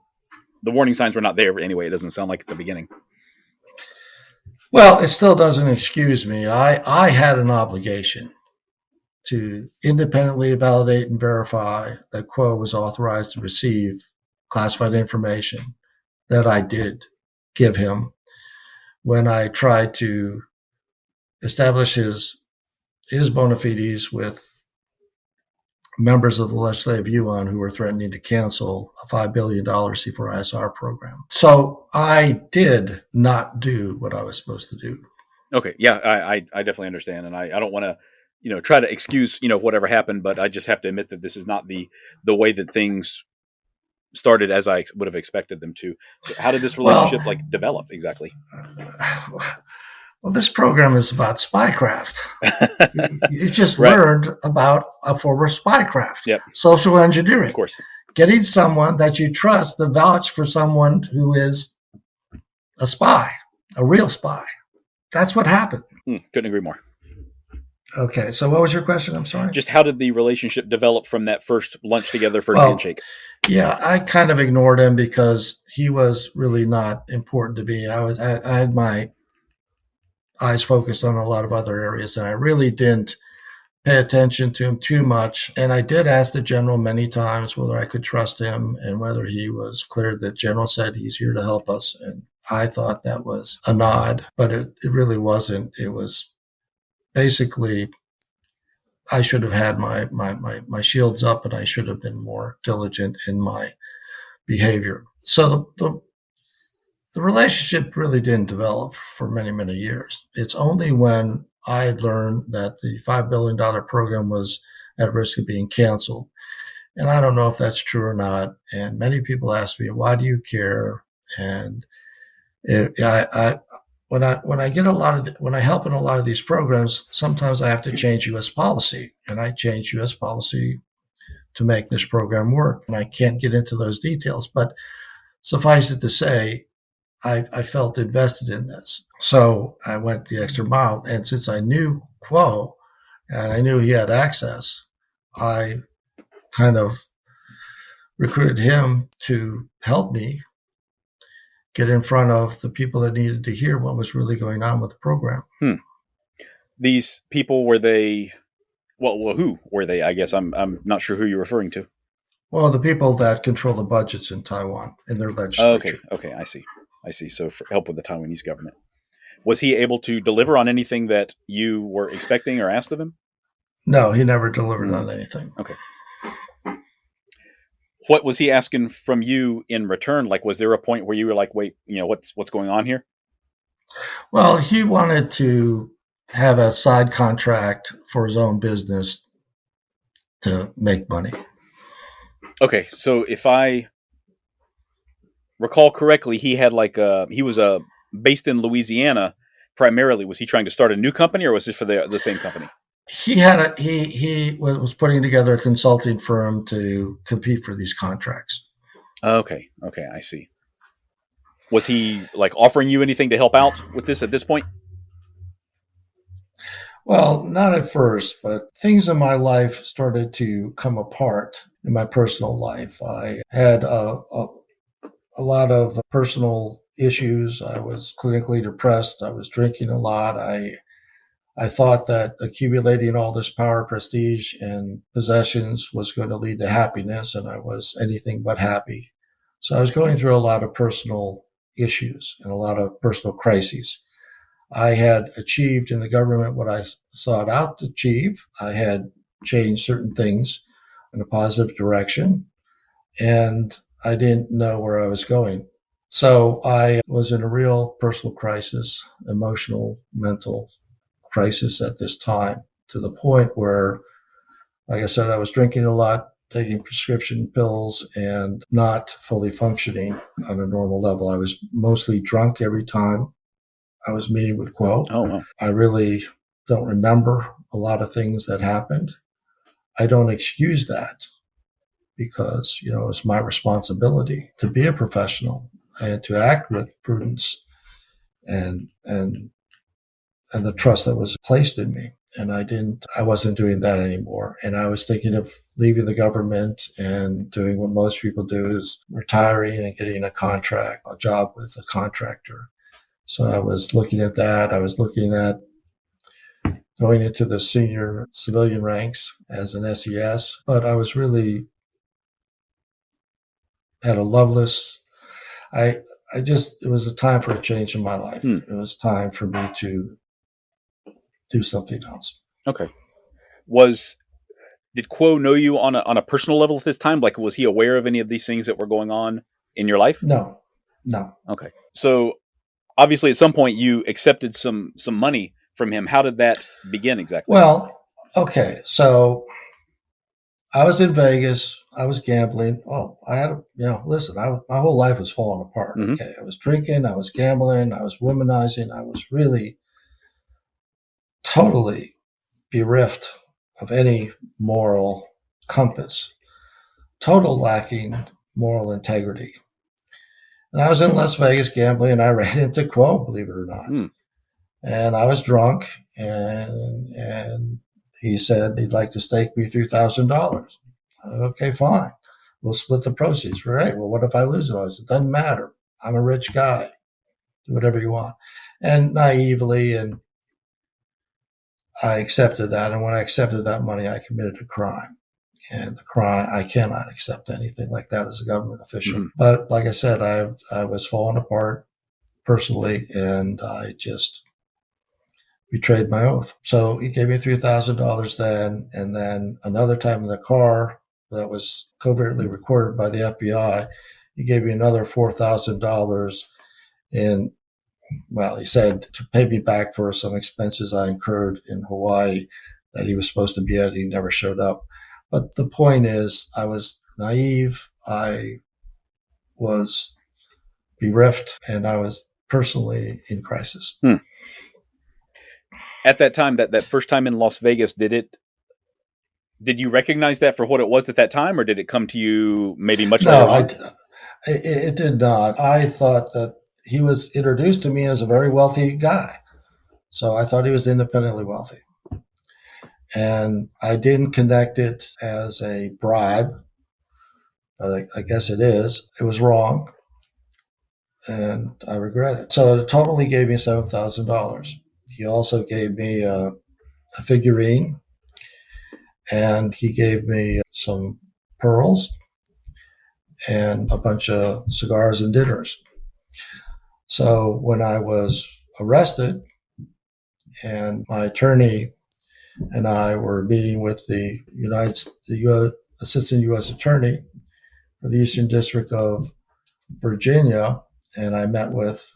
S1: warning signs were not there anyway. It doesn't sound like at the beginning.
S2: Well, it still doesn't excuse me. I had an obligation to independently validate and verify that Kuo was authorized to receive classified information that I did give him. when I tried to establish his bona fides with members of the legislative yuan who were threatening to cancel a $5 billion C4ISR program. So I did not do what I was supposed to do.
S1: Okay. Yeah, I definitely understand. And I don't want to, try to excuse, whatever happened, but I just have to admit that this is not the way that things started as I would have expected them to. So how did this relationship develop exactly?
S2: Well, this program is about spycraft. You just
S1: Right.
S2: learned about a form of spycraft.
S1: Yep.
S2: Social engineering.
S1: Of course.
S2: Getting someone that you trust to vouch for someone who is a spy, a real spy. That's what happened.
S1: Couldn't agree more.
S2: Okay, so what was your question? I'm sorry.
S1: Just how did the relationship develop from that first lunch together, first handshake?
S2: Yeah, I kind of ignored him because he was really not important to me. I had my eyes focused on a lot of other areas, and I really didn't pay attention to him too much. And I did ask the general many times whether I could trust him and whether he was clear. The general said he's here to help us, and I thought that was a nod, but it really wasn't. It was basically I should have had my shields up, and I should have been more diligent in my behavior. So the relationship really didn't develop for many, many years. It's only when I had learned that the $5 billion program was at risk of being canceled. And I don't know if that's true or not. And many people ask me, why do you care? And when I help in a lot of these programs, sometimes I have to change U.S. policy, and I change U.S. policy to make this program work. And I can't get into those details, but suffice it to say, I felt invested in this. So I went the extra mile. And since I knew Kuo and I knew he had access, I kind of recruited him to help me get in front of the people that needed to hear what was really going on with the program.
S1: These people, were they, who were they? I guess I'm not sure who you're referring to.
S2: Well, the people that control the budgets in Taiwan in their legislature.
S1: Okay, I see. So for help with the Taiwanese government. Was he able to deliver on anything that you were expecting or asked of him?
S2: No, he never delivered on anything.
S1: Okay. What was he asking from you in return? Like, was there a point where you were like, wait, what's going on here?
S2: Well, he wanted to have a side contract for his own business to make money.
S1: Okay, so if I recall correctly, he had he was based in Louisiana primarily. Was he trying to start a new company, or was this for the same company?
S2: He was putting together a consulting firm to compete for these contracts.
S1: Okay, I see. Was he offering you anything to help out with this at this point?
S2: Well, not at first, but things in my life started to come apart in my personal life. I had a lot of personal issues. I was clinically depressed. I was drinking a lot. I thought that accumulating all this power, prestige, and possessions was going to lead to happiness, and I was anything but happy. So I was going through a lot of personal issues and a lot of personal crises. I had achieved in the government what I sought out to achieve. I had changed certain things in a positive direction, and I didn't know where I was going. So I was in a real personal crisis, emotional, mental crisis at this time, to the point where, like I said, I was drinking a lot, taking prescription pills, and not fully functioning on a normal level. I was mostly drunk every time I was meeting with Kuo.
S1: Oh, wow.
S2: I really don't remember a lot of things that happened. I don't excuse that because, it's my responsibility to be a professional and to act with prudence and the trust that was placed in me. And I wasn't doing that anymore. And I was thinking of leaving the government and doing what most people do, is retiring and getting a job with a contractor. So I was looking at that. I was looking at going into the senior civilian ranks as an SES, but I was really had a loveless, I it was a time for a change in my life. It was time for me to do something else.
S1: Okay. Did Kuo know you on a personal level at this time? Like, was he aware of any of these things that were going on in your life?
S2: No.
S1: Okay. So obviously at some point you accepted some money from him. How did that begin exactly?
S2: Well, okay. So I was in Vegas. I was gambling. Oh, I had, listen, my whole life was falling apart.
S1: Mhm.
S2: Okay. I was drinking. I was gambling. I was womanizing. I was really totally bereft of any moral compass, total lacking moral integrity. And I was in Las Vegas gambling, and I ran into Kuo, believe it or not. And I was drunk, and he said he'd like to stake me $3,000. Okay, fine. We'll split the proceeds. Right. Well, what if I lose it? I said, it doesn't matter. I'm a rich guy. Do whatever you want. And naively, and I accepted that. And when I accepted that money, I committed a crime. And the crime, I cannot accept anything like that as a government official.
S1: Mm-hmm.
S2: But like I said, I was falling apart personally, and I just betrayed my oath. So he gave me $3,000 then, and then another time in the car that was covertly recorded by the FBI, he gave me another $4,000 in, well, he said to pay me back for some expenses I incurred in Hawaii that he was supposed to be at. He never showed up. But the point is, I was naive, I was bereft, and I was personally in crisis.
S1: At that time, that first time in Las Vegas, did you recognize that for what it was at that time, or did it come to you maybe much later on?
S2: It did not. I thought that he was introduced to me as a very wealthy guy. So I thought he was independently wealthy. And I didn't connect it as a bribe, but I guess it is. It was wrong. And I regret it. So it totally gave me $7,000. He also gave me a figurine, and he gave me some pearls and a bunch of cigars and dinners. So when I was arrested, and my attorney and I were meeting with the Assistant U.S. Attorney for the Eastern District of Virginia, and I met with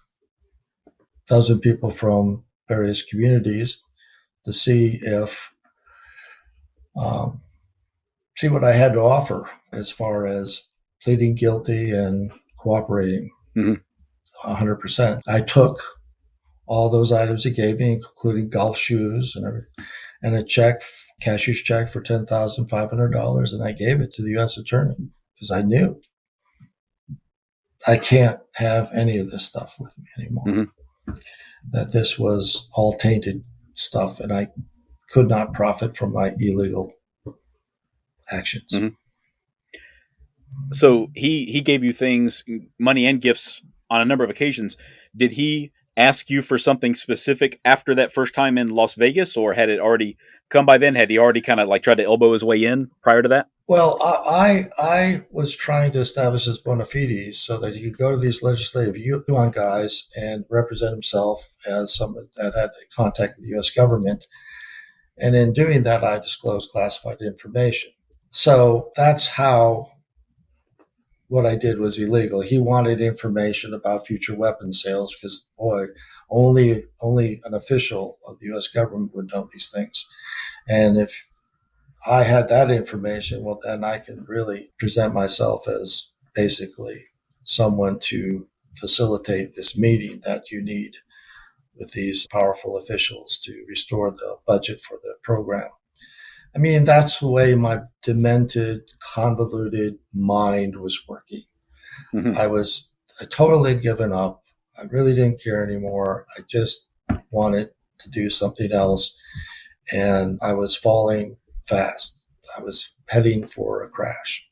S2: a dozen people from various communities to see what I had to offer as far as pleading guilty and cooperating. 100%. I took all those items he gave me, including golf shoes and everything, and a cashier's check for $10,500, and I gave it to the U.S. Attorney because I knew I can't have any of this stuff with me anymore. That this was all tainted stuff, and I could not profit from my illegal actions.
S1: So he gave you things, money and gifts on a number of occasions. Did he ask you for something specific after that first time in Las Vegas, or had it already come by then? Had he already kind of like tried to elbow his way in prior to that?
S2: Well, I was trying to establish his bona fides so that he could go to these legislative yuan guys and represent himself as someone that had contact with the U.S. government. And in doing that, I disclosed classified information. So that's how what I did was illegal. He wanted information about future weapons sales because, boy, only an official of the U.S. government would know these things. And if I had that information, well, then I can really present myself as basically someone to facilitate this meeting that you need with these powerful officials to restore the budget for the program. I mean, that's the way my demented, convoluted mind was working. I totally had given up. I really didn't care anymore. I just wanted to do something else. And I was falling fast. I was heading for a crash.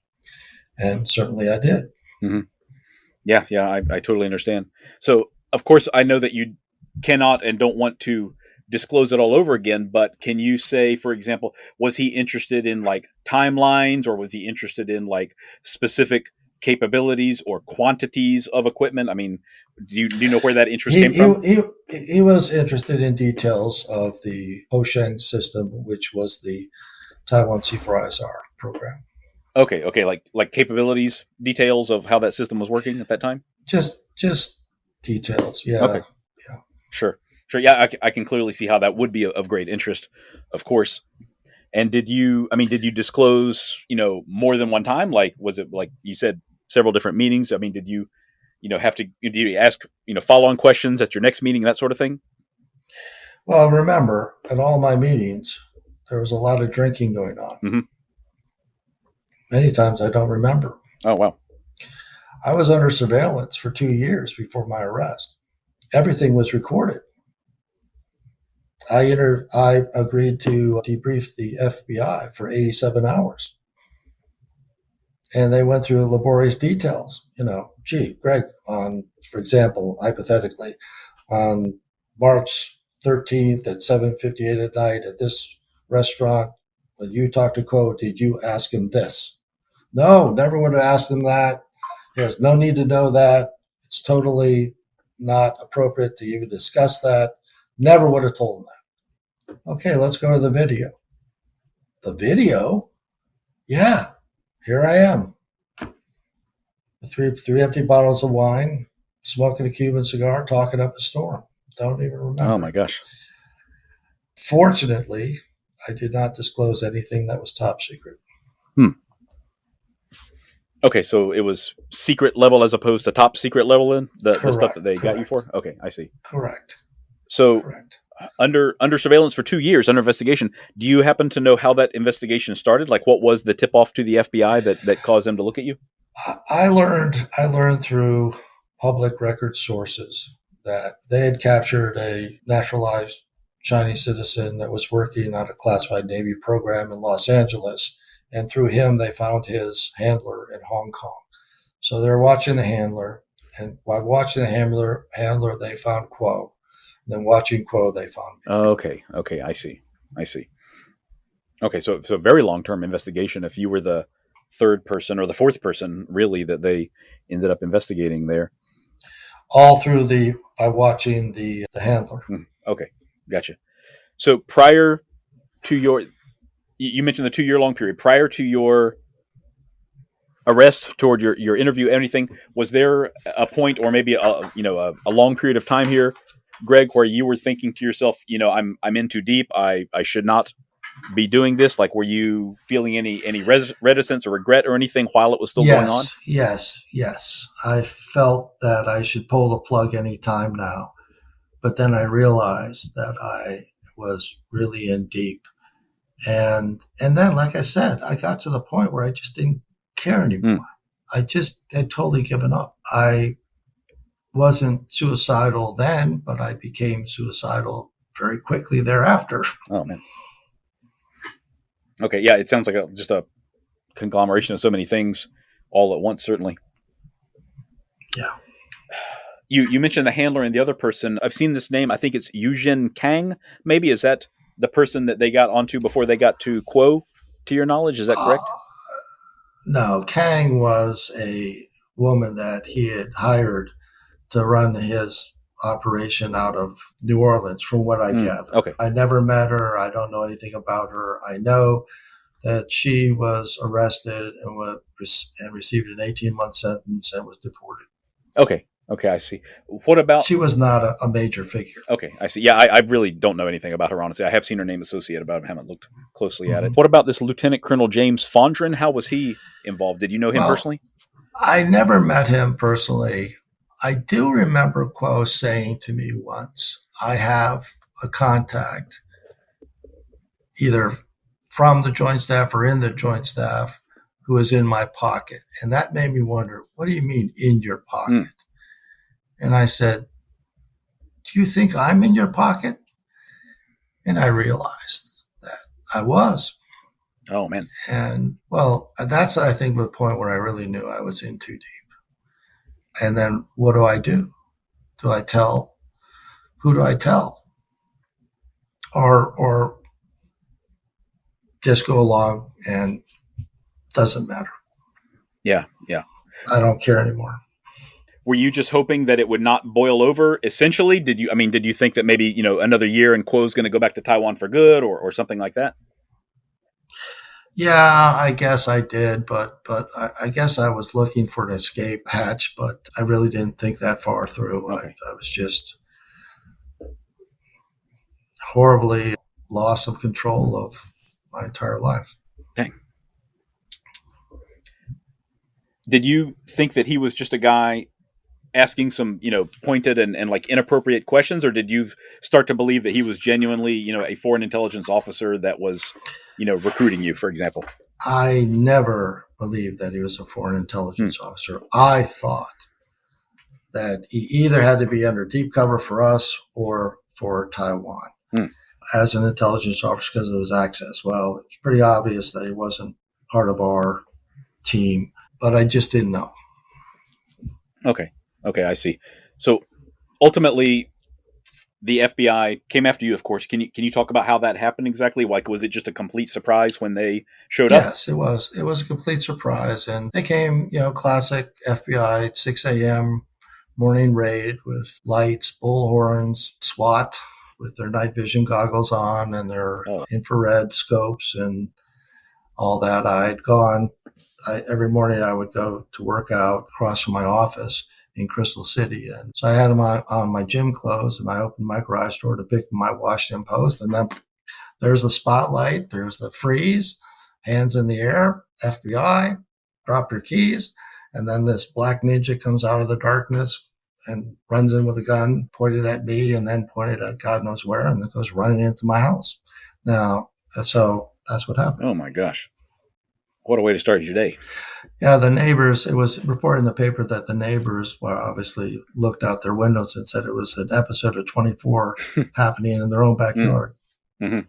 S2: And certainly I did.
S1: Yeah, I totally understand. So, of course, I know that you cannot and don't want to disclose it all over again, but can you say, for example, was he interested in like timelines, or was he interested in like specific capabilities or quantities of equipment? I mean, do you know where that interest
S2: He,
S1: came from?
S2: he was interested in details of the Osheng system, which was the Taiwan C4ISR program.
S1: Okay, like capabilities, details of how that system was working at that time.
S2: Just details, yeah.
S1: Okay,
S2: yeah.
S1: Sure. Yeah, I can clearly see how that would be of great interest, of course. And did you disclose, more than one time? Like, was it like you said, several different meetings? I mean, did you have to, do you ask, follow-on questions at your next meeting, that sort of thing?
S2: Well, remember, at all my meetings, there was a lot of drinking going on.
S1: Mm-hmm.
S2: Many times I don't remember.
S1: Oh, wow.
S2: I was under surveillance for 2 years before my arrest. Everything was recorded. I agreed to debrief the FBI for 87 hours. And they went through laborious details. Greg, for example, hypothetically, on March 13th at 7:58 at night at this restaurant, when you talked to Kuo, did you ask him this? No, never would have asked him that. He has no need to know that. It's totally not appropriate to even discuss that. Never would have told him that. Okay, let's go to the video. The video? Yeah, here I am. Three empty bottles of wine, smoking a Cuban cigar, talking up a storm. Don't even remember.
S1: Oh, my gosh.
S2: Fortunately, I did not disclose anything that was top secret.
S1: Okay, so it was secret level as opposed to top secret level in the stuff that they
S2: Correct.
S1: got you for? Okay, I see.
S2: Correct.
S1: So
S2: Correct.
S1: under surveillance for 2 years, under investigation, do you happen to know how that investigation started? Like, what was the tip off to the FBI that caused them to look at you?
S2: I learned through public record sources that they had captured a naturalized Chinese citizen that was working on a classified Navy program in Los Angeles. And through him, they found his handler in Hong Kong. So they're watching the handler. And while watching the handler, they found Kuo. Then watching Kuo, they found me.
S1: Okay, I see. Okay, so it's a very long-term investigation. If you were the third person or the fourth person, really, that they ended up investigating there.
S2: All through by watching the handler.
S1: Okay, gotcha. So prior to you mentioned the 2-year long period. Prior to your arrest, toward your interview, anything, was there a point or maybe a long period of time here, Greg, where you were thinking to yourself, I'm in too deep. I should not be doing this? Like, were you feeling any reticence or regret or anything while it was still going on?
S2: Yes. I felt that I should pull the plug any time now. But then I realized that I was really in deep. And then, like I said, I got to the point where I just didn't care anymore. I just had totally given up. I wasn't suicidal then, but I became suicidal very quickly thereafter.
S1: Oh, man. Okay, yeah, it sounds like just a conglomeration of so many things all at once, certainly.
S2: Yeah.
S1: You mentioned the handler and the other person. I've seen this name. I think it's Yujin Kang. Maybe is that the person that they got onto before they got to Kuo? To your knowledge, is that correct?
S2: No, Kang was a woman that he had hired to run his operation out of New Orleans, from what I gather.
S1: Okay.
S2: I never met her. I don't know anything about her. I know that she was arrested and received an 18-month sentence and was deported.
S1: Okay, I see. What about...
S2: She was not a major figure.
S1: Okay, I see. Yeah, I really don't know anything about her, honestly. I have seen her name associated, but I haven't looked closely at it. What about this Lieutenant Colonel James Fondren? How was he involved? Did you know him personally?
S2: I never met him personally. I do remember Kuo saying to me once, I have a contact either from the Joint Staff or in the Joint Staff who is in my pocket. And that made me wonder, what do you mean in your pocket? And I said, do you think I'm in your pocket? And I realized that I was.
S1: Oh, man.
S2: And, well, that's, I think, the point where I really knew I was in too deep. And then what do? Do I tell? Who do I tell? Or just go along and doesn't matter.
S1: Yeah.
S2: I don't care anymore.
S1: Were you just hoping that it would not boil over? Essentially, did you think that maybe another year and Kuo's going to go back to Taiwan for good, or something like that?
S2: Yeah, I guess I did, but I guess I was looking for an escape hatch, but I really didn't think that far through.
S1: Okay.
S2: I was just horribly loss of control of my entire life.
S1: Dang. Did you think that he was just a guy asking some, pointed and like inappropriate questions, or did you start to believe that he was genuinely, a foreign intelligence officer that was, recruiting you, for example?
S2: I never believed that he was a foreign intelligence officer. I thought that he either had to be under deep cover for us or for Taiwan as an intelligence officer because of his access. Well, it's pretty obvious that he wasn't part of our team, but I just didn't know.
S1: Okay, I see. So ultimately, the FBI came after you, of course. Can you talk about how that happened exactly? Like, was it just a complete surprise when they showed up?
S2: Yes, it was. It was a complete surprise, and they came, classic FBI 6 a.m. morning raid with lights, bullhorns, SWAT with their night vision goggles on and their infrared scopes and all that. Every morning I would go to work out across from my office in Crystal City. And so I had them on my gym clothes, and I opened my garage door to pick my Washington Post. And then there's the spotlight, there's the freeze, hands in the air, FBI, drop your keys. And then this black ninja comes out of the darkness and runs in with a gun pointed at me and then pointed at God knows where, and then goes running into my house. Now, so that's what happened.
S1: Oh my gosh. What a way to start your day.
S2: Yeah, the neighbors, it was reported in the paper that the neighbors were obviously looked out their windows and said it was an episode of 24 happening in their own backyard.
S1: Mm-hmm.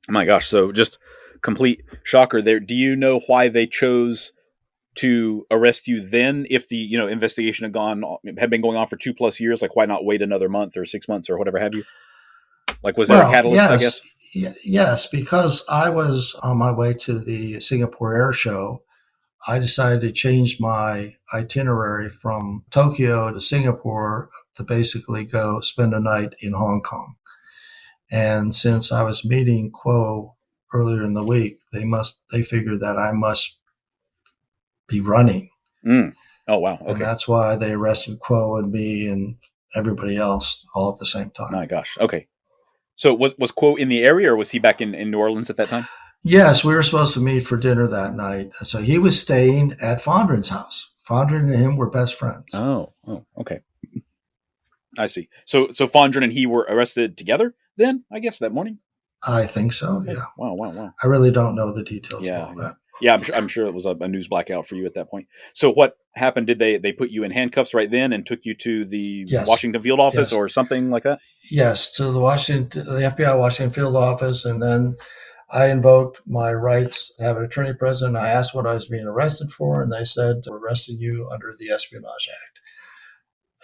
S1: Oh my gosh. So just complete shocker there. Do you know why they chose to arrest you then if the, investigation had been going on for 2+ years? Like, why not wait another month or 6 months or whatever have you? Like, was there a catalyst, I guess?
S2: Yes, because I was on my way to the Singapore Air Show. I decided to change my itinerary from Tokyo to Singapore to basically go spend a night in Hong Kong. And since I was meeting Kuo earlier in the week, they figured that I must be running.
S1: Oh, wow. Okay.
S2: And that's why they arrested Kuo and me and everybody else all at the same time.
S1: My gosh. Okay. So was Kuo in the area, or was he back in New Orleans at that time?
S2: Yes, we were supposed to meet for dinner that night. So he was staying at Fondren's house. Fondren and him were best friends.
S1: Oh, okay. I see. So Fondren and he were arrested together then, I guess, that morning?
S2: I think so,
S1: okay.
S2: Yeah.
S1: Wow.
S2: I really don't know the details of all that.
S1: Yeah, I'm sure it was a news blackout for you at that point. So what happened? Did they put you in handcuffs right then and took you to the Washington field office or something like that?
S2: Yes, to the FBI Washington field office, and then I invoked my rights to have an attorney present. I asked what I was being arrested for, and they said, "We're arresting you under the Espionage Act."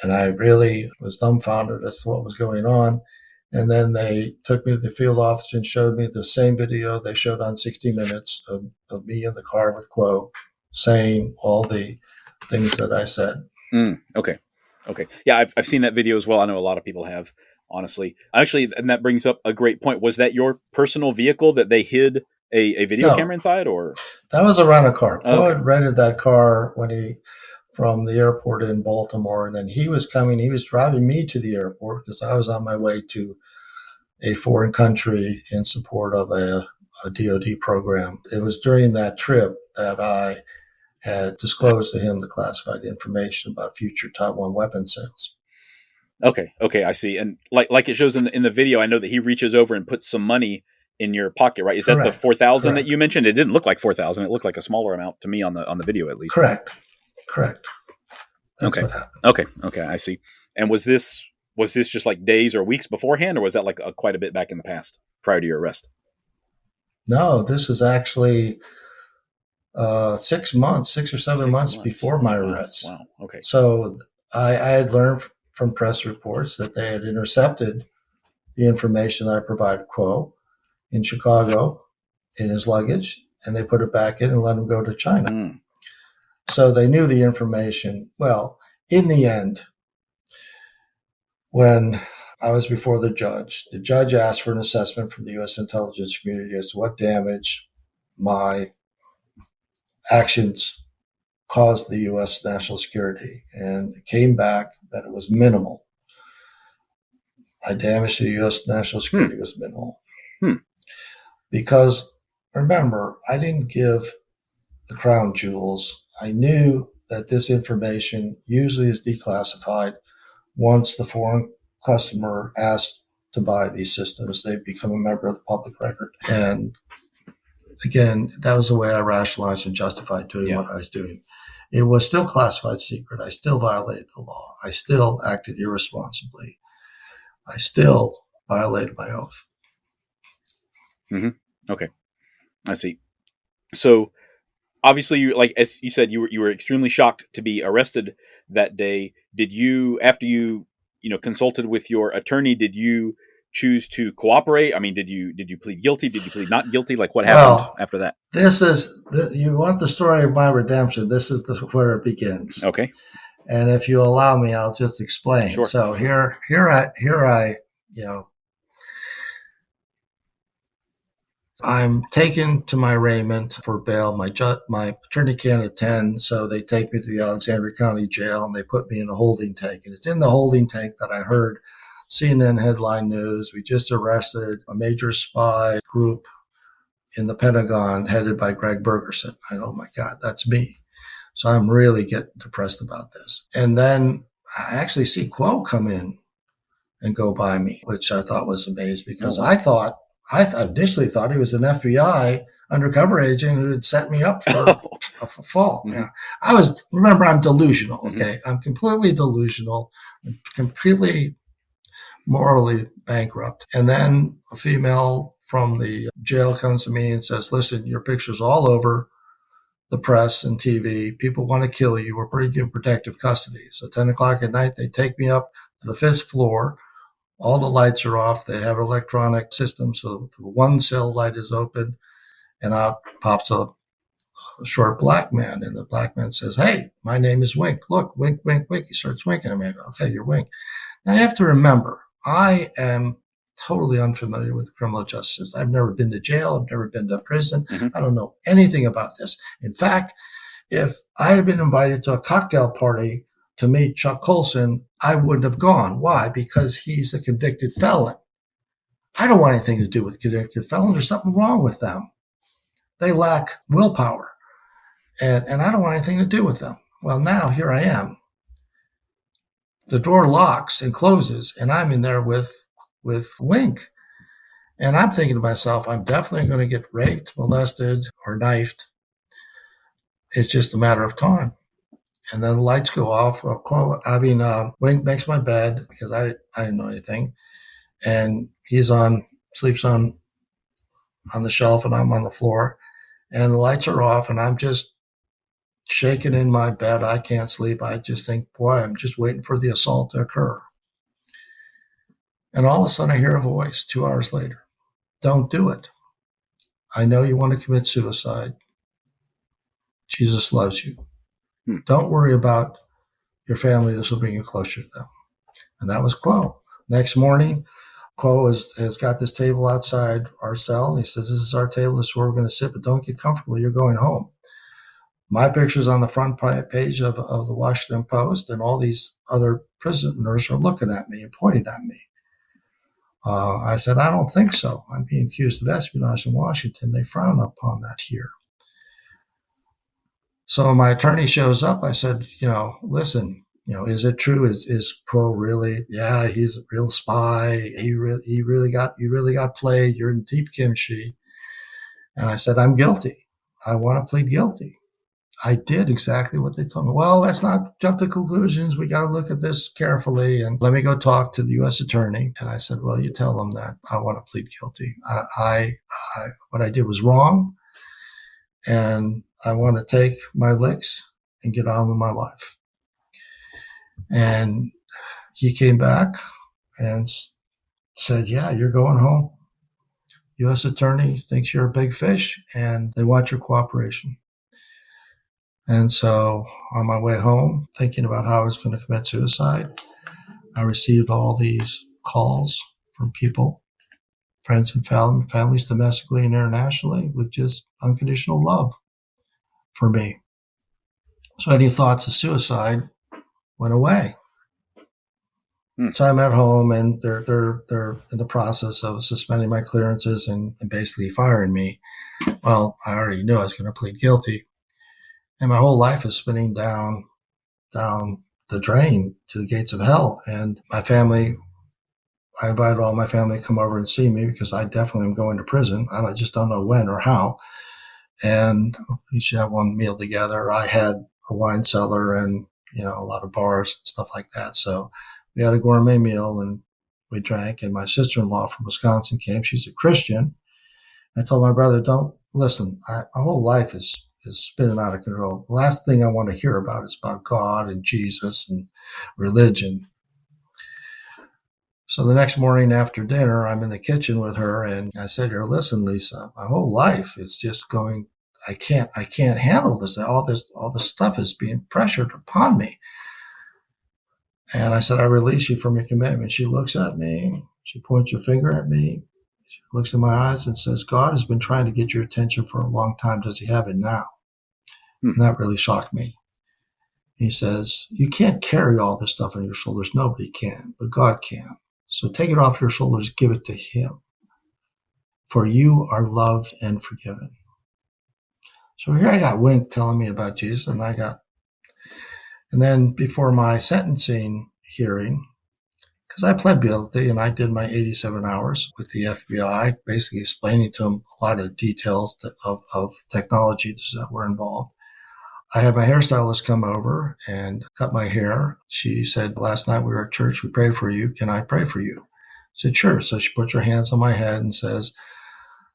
S2: And I really was dumbfounded as to what was going on. And then they took me to the field office and showed me the same video they showed on 60 Minutes of me in the car with Kuo saying all the things that I said.
S1: Okay. Yeah, I've seen that video as well. I know a lot of people have, honestly. Actually, and that brings up a great point. Was that your personal vehicle that they hid a video camera inside? Or
S2: that was a rental car. Kuo had rented that car from the airport in Baltimore, and then he was driving me to the airport because I was on my way to a foreign country in support of a DoD program. It was during that trip that I had disclosed to him the classified information about future Taiwan weapons sales.
S1: Okay, I see. And like it shows in the video, I know that he reaches over and puts some money in your pocket, right? Is that the 4,000 that you mentioned? It didn't look like 4,000. It looked like a smaller amount to me on the video, at least.
S2: Correct. That's what
S1: happened. Okay, I see. And was this just like days or weeks beforehand, or was that like quite a bit back in the past prior to your arrest?
S2: No, this was actually 6 or 7 months before my arrest.
S1: Wow. Okay.
S2: So I had learned from press reports that they had intercepted the information that I provided Kuo in Chicago in his luggage, and they put it back in and let him go to China. So they knew the information. Well, in the end, when I was before the judge asked for an assessment from the U.S. intelligence community as to what damage my actions caused the U.S. national security, and it came back that it was minimal. My damage to the U.S. national security was minimal. Because, remember, I didn't give the crown jewels. I knew that this information usually is declassified once the foreign customer asks to buy these systems. They become a member of the public record. And again, that was the way I rationalized and justified doing what I was doing. It was still classified secret. I still violated the law. I still acted irresponsibly. I still violated my oath.
S1: Okay, I see. So obviously, you, like as you said, you were extremely shocked to be arrested that day. Did you, after you consulted with your attorney, did you choose to cooperate? I mean, did you plead guilty? Did you plead not guilty? Like, what happened after that?
S2: This is you want the story of my redemption. This is where it begins.
S1: Okay.
S2: And if you allow me, I'll just explain.
S1: Sure.
S2: So here I I'm taken to my arraignment for bail. My attorney can't attend, so they take me to the Alexandria County Jail and they put me in a holding tank. And it's in the holding tank that I heard CNN headline news. We just arrested a major spy group in the Pentagon headed by Gregg Bergersen. I go, oh my God, that's me. So I'm really getting depressed about this. And then I actually see Kuo come in and go by me, which I thought was amazing because I initially thought he was an FBI undercover agent who had set me up for a fall. Mm-hmm. Yeah. Remember, I'm delusional. Okay. Mm-hmm. I'm completely delusional, completely morally bankrupt. And then a female from the jail comes to me and says, listen, your picture's all over the press and TV. People want to kill you. We're putting you in protective custody. So 10 o'clock at night, they take me up to the 5th floor. All the lights are off. They have electronic systems. So the one cell light is open and out pops a short black man. And the black man says, hey, my name is Wink. Look, wink, wink, wink. He starts winking at me. I go, okay, you're Wink. Now you have to remember, I am totally unfamiliar with the criminal justice system. I've never been to jail. I've never been to prison. Mm-hmm. I don't know anything about this. In fact, if I had been invited to a cocktail party to meet Chuck Colson, I wouldn't have gone. Why? Because he's a convicted felon. I don't want anything to do with convicted felons. There's something wrong with them. They lack willpower. And I don't want anything to do with them. Well, now here I am. The door locks and closes, and I'm in there with Wink. And I'm thinking to myself, I'm definitely going to get raped, molested, or knifed. It's just a matter of time. And then the lights go off. Wink makes my bed because I didn't know anything. And he's sleeps on the shelf and I'm on the floor. And the lights are off and I'm just shaking in my bed. I can't sleep. I just think, boy, I'm just waiting for the assault to occur. And all of a sudden I hear a voice 2 hours later. Don't do it. I know you want to commit suicide. Jesus loves you. Don't worry about your family. This will bring you closer to them. And that was Kuo. Next morning, Kuo has got this table outside our cell. And he says, this is our table. This is where we're going to sit, but don't get comfortable. You're going home. My picture's on the front page of the Washington Post, and all these other prisoners are looking at me and pointing at me. I said, I don't think so. I'm being accused of espionage in Washington. They frown upon that here. So my attorney shows up. I said, listen, is it true? Is Kuo really? Yeah, he's a real spy. You really got played. You're in deep kimchi. And I said, I'm guilty. I want to plead guilty. I did exactly what they told me. Well, let's not jump to conclusions. We got to look at this carefully. And let me go talk to the U.S. attorney. And I said, well, you tell them that I want to plead guilty. What I did was wrong. And I want to take my licks and get on with my life. And he came back and said, yeah, you're going home. U.S. attorney thinks you're a big fish and they want your cooperation. And so on my way home, thinking about how I was going to commit suicide, I received all these calls from people, friends and families domestically and internationally, with just unconditional love for me. So any thoughts of suicide went away. So I'm at home, and they're in the process of suspending my clearances and basically firing me. Well, I already knew I was going to plead guilty, and my whole life is spinning down the drain to the gates of hell. And my family, I invited all my family to come over and see me because I definitely am going to prison. I just don't know when or how. And we should have one meal together. I had a wine cellar and a lot of bars and stuff like that. So we had a gourmet meal and we drank. And my sister-in-law from Wisconsin came. She's a Christian. I told my brother, "Don't listen. My whole life is spinning out of control. The last thing I want to hear about is about God and Jesus and religion." So the next morning after dinner, I'm in the kitchen with her, and I said to her, "Listen, Lisa, my whole life is just going. I can't handle this. All this stuff is being pressured upon me." And I said, "I release you from your commitment." She looks at me. She points her finger at me. She looks in my eyes and says, "God has been trying to get your attention for a long time. Does he have it now?" And that really shocked me. He says, "You can't carry all this stuff on your shoulders. Nobody can, but God can. So take it off your shoulders, give it to him. For you are loved and forgiven." So here I got Wink telling me about Jesus, and then before my sentencing hearing, because I pled guilty and I did my 87 hours with the FBI, basically explaining to them a lot of the details of technologies that were involved. I had my hairstylist come over and cut my hair. She said, "Last night we were at church, we prayed for you. Can I pray for you?" I said, "Sure." So she puts her hands on my head and says,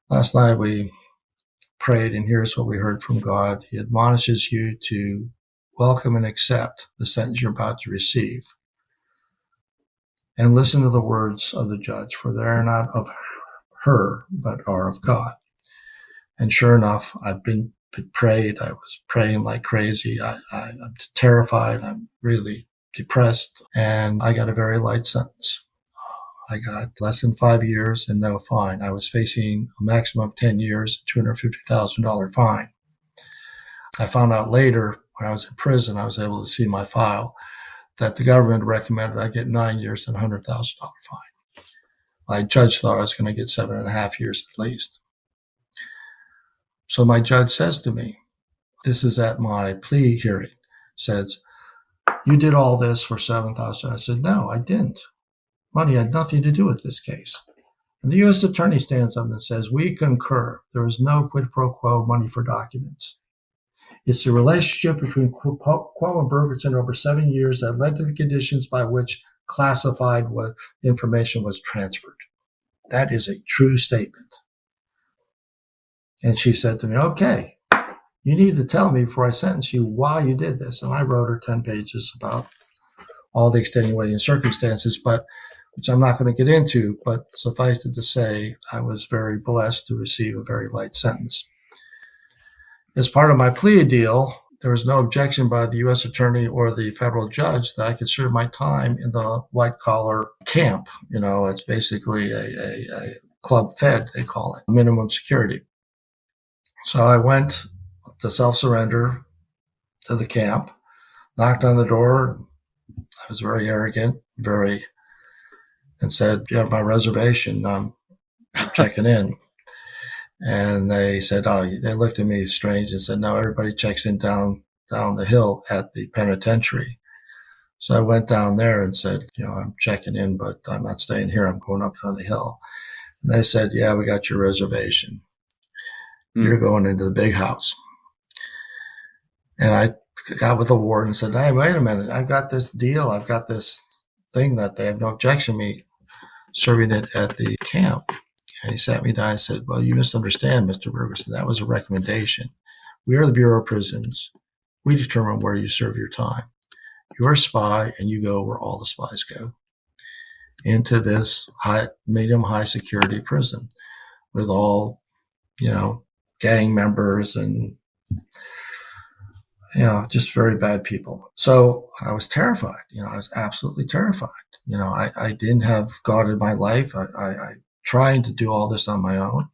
S2: "Last night we prayed, and here's what we heard from God. He admonishes you to welcome and accept the sentence you're about to receive. And listen to the words of the judge, for they are not of her, but are of God." And sure enough, I've been prayed. I was praying like crazy. I'm terrified. I'm really depressed. And I got a very light sentence. I got less than 5 years and no fine. I was facing a maximum of 10 years, $250,000 fine. I found out later when I was in prison, I was able to see my file, that the government recommended I get 9 years and $100,000 fine. My judge thought I was going to get 7.5 years at least. So my judge says to me, this is at my plea hearing, says, "You did all this for $7,000. I said, "No, I didn't. Money had nothing to do with this case." And the U.S. attorney stands up and says, "We concur. There is no quid pro quo money for documents. It's the relationship between Kuo and Bergersen over 7 years that led to the conditions by which classified information was transferred." That is a true statement. And she said to me, "Okay, you need to tell me before I sentence you why you did this." And I wrote her 10 pages about all the extenuating circumstances, which I'm not going to get into, but suffice it to say, I was very blessed to receive a very light sentence. As part of my plea deal, there was no objection by the U.S. attorney or the federal judge that I could serve my time in the white-collar camp. It's basically a club fed, they call it, minimum security. So I went to self-surrender to the camp, knocked on the door. I was very arrogant, and said, "You have my reservation. I'm checking in." And they said, they looked at me strange and said, "No, everybody checks in down the hill at the penitentiary." So I went down there and said, "I'm checking in, but I'm not staying here. I'm going up on the hill." And they said, "Yeah, we got your reservation. You're going into the big house." And I got with the warden and said, "Hey, wait a minute. I've got this deal. I've got this thing that they have no objection to me serving it at the camp." And he sat me down and said, "Well, you misunderstand, Mr. Bergersen. That was a recommendation. We are the Bureau of Prisons. We determine where you serve your time. You're a spy, and you go where all the spies go, into this medium high security prison with all, gang members and just very bad people. So I was terrified. I was absolutely terrified. I didn't have God in my life. I tried to do all this on my own.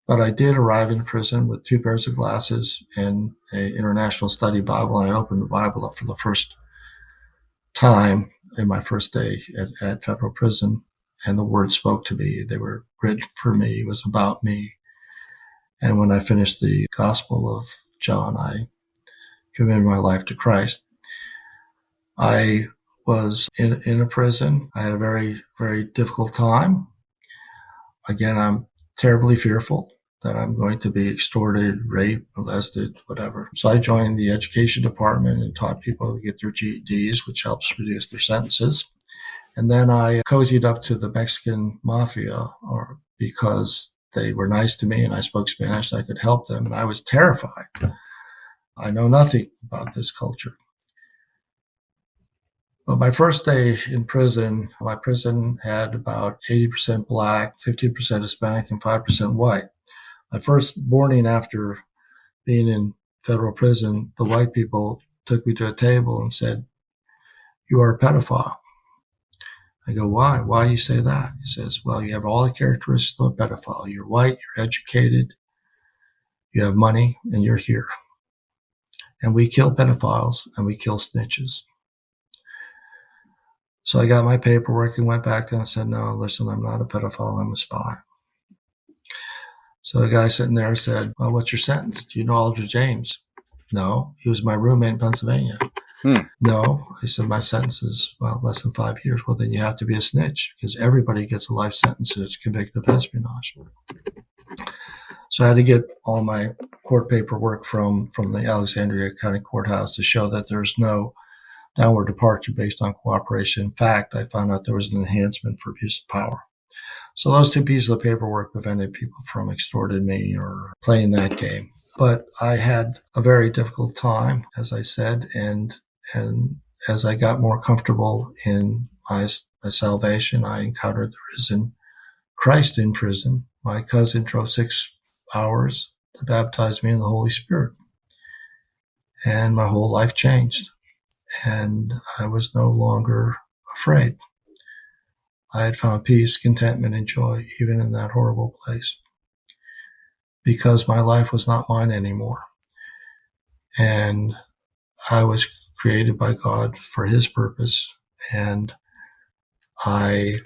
S2: But I did arrive in prison with 2 pairs of glasses and an international study Bible. And I opened the Bible up for the first time in my first day at federal prison. And the words spoke to me. They were written for me. It was about me. And when I finished the Gospel of John, I committed my life to Christ. I was in a prison. I had a very, very difficult time. Again, I'm terribly fearful that I'm going to be extorted, raped, molested, whatever. So I joined the education department and taught people to get their GEDs, which helps reduce their sentences. And then I cozied up to the Mexican mafia because they were nice to me and I spoke Spanish. I could help them. And I was terrified. I know nothing about this culture. But my first day in prison, my prison had about 80% black, 50% Hispanic, and 5% white. My first morning after being in federal prison, the white people took me to a table and said, "You are a pedophile." I go, "Why? Why you say that?" He says, "Well, you have all the characteristics of a pedophile. You're white, you're educated, you have money, and you're here. And we kill pedophiles and we kill snitches." So I got my paperwork and went back to him and said, "No, listen, I'm not a pedophile, I'm a spy." So the guy sitting there said, "Well, what's your sentence? Do you know Aldrich James?" "No, he was my roommate in Pennsylvania." "No." I said, "My sentence is, less than 5 years." "Well, then you have to be a snitch because everybody gets a life sentence that's convicted of espionage." So I had to get all my court paperwork from the Alexandria County Courthouse to show that there's no downward departure based on cooperation. In fact, I found out there was an enhancement for abuse of power. So those 2 pieces of paperwork prevented people from extorting me or playing that game. But I had a very difficult time, as I said, and as I got more comfortable in my salvation, I encountered the risen Christ in prison. My cousin drove 6 hours to baptize me in the Holy Spirit. And my whole life changed. And I was no longer afraid. I had found peace, contentment, and joy, even in that horrible place, because my life was not mine anymore. And I was created by God for His purpose, and I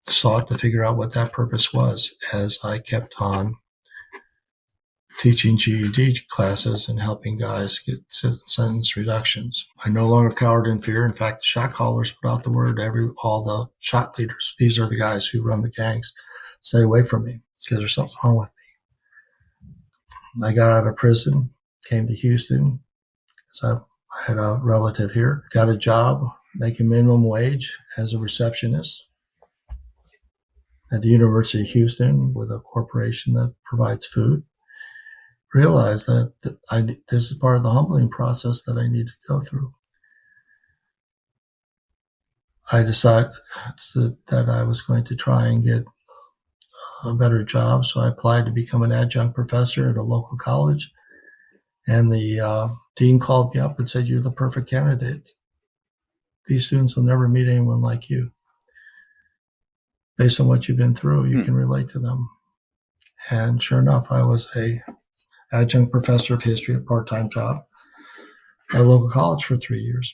S2: sought to figure out what that purpose was as I kept on teaching GED classes and helping guys get sentence reductions. I no longer cowered in fear. In fact, the shot callers put out the word, all the shot leaders, these are the guys who run the gangs, stay away from me because there's something wrong with me. I got out of prison, came to Houston because I had a relative here, got a job making minimum wage as a receptionist at the University of Houston with a corporation that provides food. Realized that this is part of the humbling process that I need to go through. I decided that I was going to try and get a better job, so I applied to become an adjunct professor at a local college, and the dean called me up and said, "You're the perfect candidate. These students will never meet anyone like you. Based on what you've been through, you can relate to them." And sure enough, I was a adjunct professor of history, a part-time job at a local college for 3 years,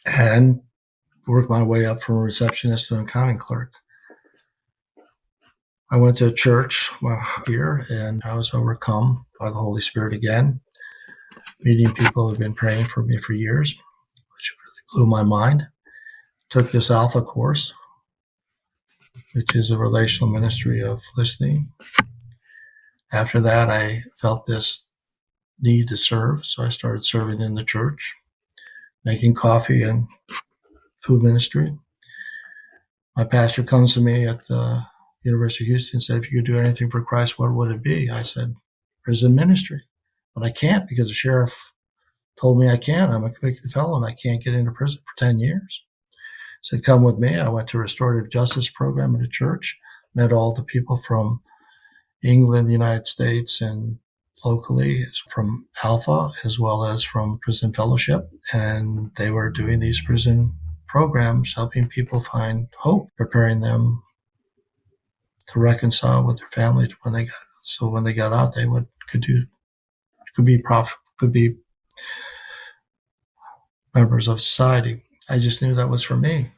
S2: and worked my way up from a receptionist to an accounting clerk. I went to church here, and I was overcome by the Holy Spirit again, meeting people who had been praying for me for years, which really blew my mind. Took this Alpha course, which is a relational ministry of listening. After that, I felt this need to serve, so I started serving in the church, making coffee and food ministry. My pastor comes to me at the University of Houston and said, "If you could do anything for Christ, what would it be?" I said, "Prison ministry." "But I can't because the sheriff told me I can't. I'm a convicted felon. I can't get into prison for 10 years. He said, "Come with me." I went to a restorative justice program at a church, met all the people from England, the United States, and locally from Alpha as well as from Prison Fellowship. And they were doing these prison programs, helping people find hope, preparing them to reconcile with their family when they got out, they could be members of society. I just knew that was for me.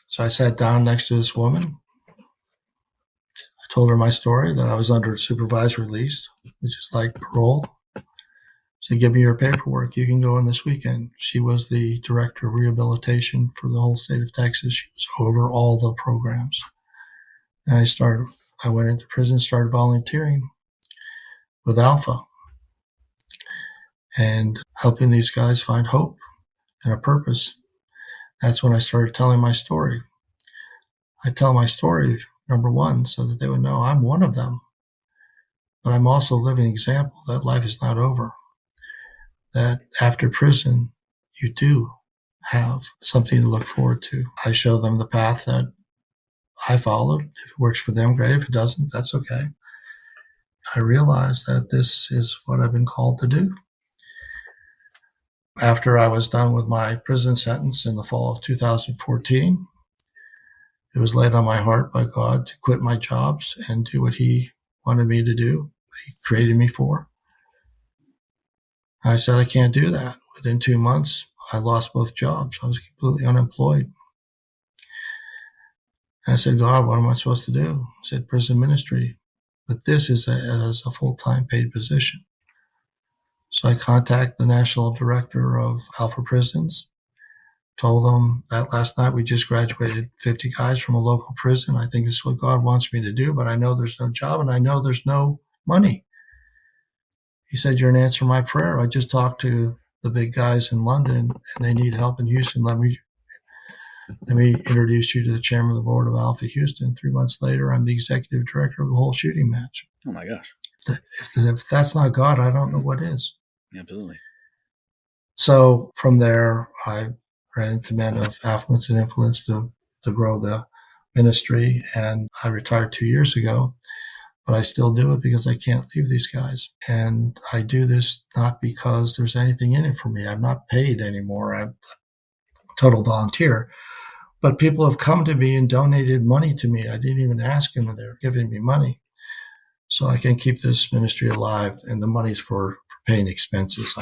S2: So I sat down next to this woman. I told her my story, that I was under supervised release, which is like parole. Said, give me your paperwork. You can go in this weekend. She was the director of rehabilitation for the whole state of Texas. She was over all the programs. And I went into prison, started volunteering with Alpha and helping these guys find hope and a purpose. That's when I started telling my story. I tell my story, number one, so that they would know I'm one of them. But I'm also a living example that life is not over. That after prison, you do have something to look forward to. I show them the path that I followed. If it works for them, great. If it doesn't, that's okay. I realized that this is what I've been called to do. After I was done with my prison sentence in the fall of 2014, it was laid on my heart by God to quit my jobs and do what He wanted me to do, what He created me for. I said, I can't do that. Within 2 months, I lost both jobs. I was completely unemployed. And I said, God, what am I supposed to do? He said, prison ministry. But this is as a full-time paid position. So I contacted the national director of Alpha Prisons, told them that last night we just graduated 50 guys from a local prison. I think this is what God wants me to do, but I know there's no job and I know there's no money. He said, you're an answer to my prayer. I just talked to the big guys in London and they need help in Houston. Let me introduce you to the chairman of the board of Alpha Houston. 3 months later, I'm the executive director of the whole shooting match.
S1: Oh my gosh.
S2: If that's not God, I don't know what is.
S1: Absolutely.
S2: So from there, I ran into men of affluence and influence to grow the ministry. And I retired 2 years ago, but I still do it because I can't leave these guys. And I do this not because there's anything in it for me. I'm not paid anymore. I'm a total volunteer. But people have come to me and donated money to me. I didn't even ask them, and they're giving me money. So I can keep this ministry alive, and the money's for paying expenses.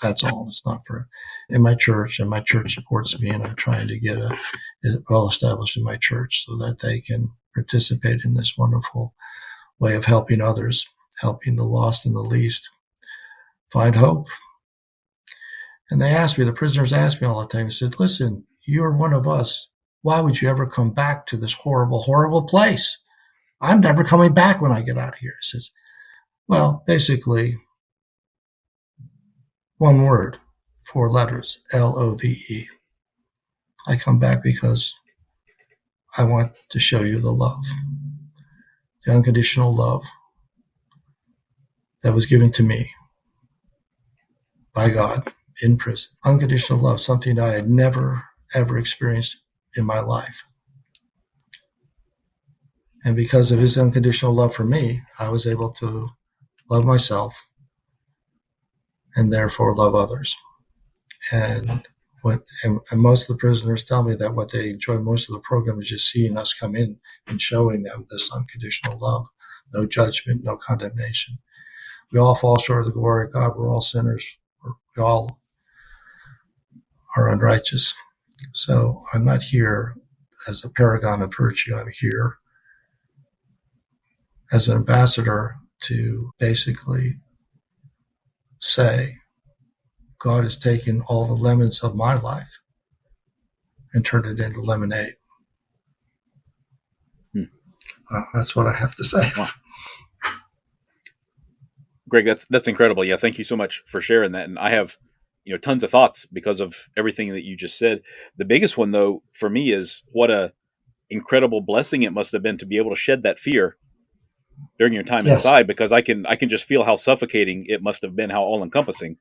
S2: That's all. It's not for in my church, and my church supports me, and I'm trying to get it well established in my church so that they can participate in this wonderful way of helping others, helping the lost and the least find hope. And the prisoners ask me all the time, they said, listen, you're one of us. Why would you ever come back to this horrible, horrible place? I'm never coming back when I get out of here. He says, well, basically, one word, 4 letters, LOVE. I come back because I want to show you the love, the unconditional love that was given to me by God in prison. Unconditional love, something I had never, ever experienced in my life. And because of His unconditional love for me, I was able to love myself and therefore love others. And most of the prisoners tell me that what they enjoy most of the program is just seeing us come in and showing them this unconditional love, no judgment, no condemnation. We all fall short of the glory of God. We're all sinners. We all are unrighteous. So I'm not here as a paragon of virtue. I'm here as an ambassador to basically say, God has taken all the lemons of my life and turned it into lemonade. That's what I have to say.
S1: Wow. Greg, that's incredible. Yeah, thank you so much for sharing that. And I have, tons of thoughts because of everything that you just said. The biggest one, though, for me is what a incredible blessing it must have been to be able to shed that fear during your time inside, because I can just feel how suffocating it must have been, how all encompassing.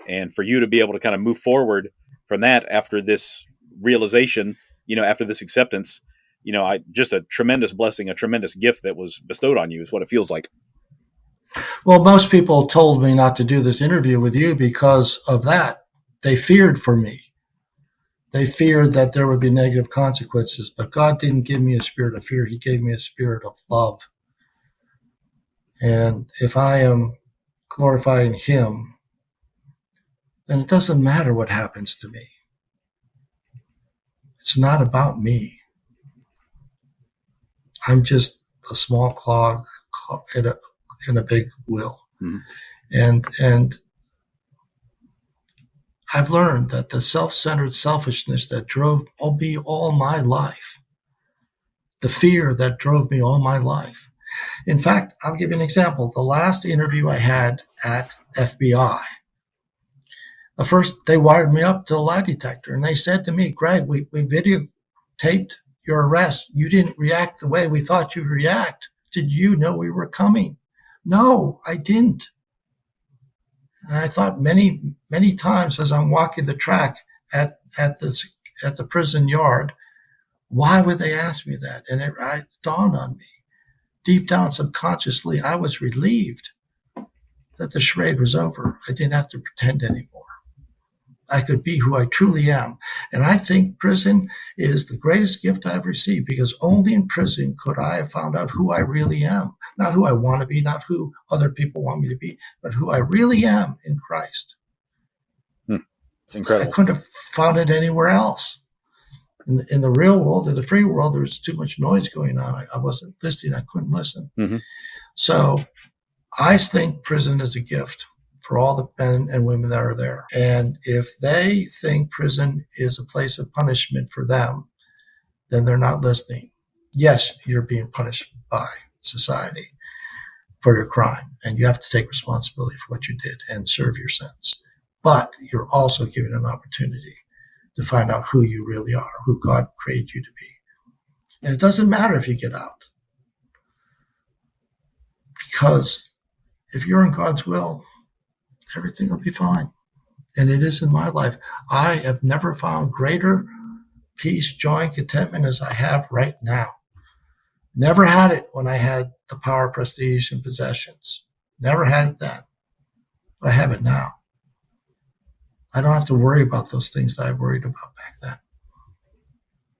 S1: And for you to be able to kind of move forward from that after this realization, after this acceptance, just a tremendous blessing, a tremendous gift that was bestowed on you is what it feels like.
S2: Well, most people told me not to do this interview with you because of that. They feared for me. They feared that there would be negative consequences, but God didn't give me a spirit of fear. He gave me a spirit of love. And if I am glorifying Him, then it doesn't matter what happens to me. It's not about me. I'm just a small clog in a big wheel. Mm-hmm. And I've learned that the self-centered selfishness that drove me all my life, the fear that drove me all my life. In fact, I'll give you an example. The last interview I had at FBI, the first, they wired me up to a lie detector, and they said to me, Gregg, we videotaped your arrest. You didn't react the way we thought you'd react. Did you know we were coming? No, I didn't. And I thought many, many times as I'm walking the track at the prison yard, why would they ask me that? And it dawned on me. Deep down subconsciously, I was relieved that the charade was over. I didn't have to pretend anymore. I could be who I truly am. And I think prison is the greatest gift I've received, because only in prison could I have found out who I really am. Not who I want to be, not who other people want me to be, but who I really am in Christ.
S1: It's incredible.
S2: I couldn't have found it anywhere else. In the real world, in the free world, there was too much noise going on. I wasn't listening. I couldn't listen. Mm-hmm. So I think prison is a gift for all the men and women that are there. And if they think prison is a place of punishment for them, then they're not listening. Yes, you're being punished by society for your crime, and you have to take responsibility for what you did and serve your sentence. But you're also given an opportunity to find out who you really are, who God created you to be. And it doesn't matter if you get out, because if you're in God's will, everything will be fine. And it is in my life. I have never found greater peace, joy, and contentment as I have right now. Never had it when I had the power, prestige, and possessions. Never had it then. But I have it now. I don't have to worry about those things that I worried about back then.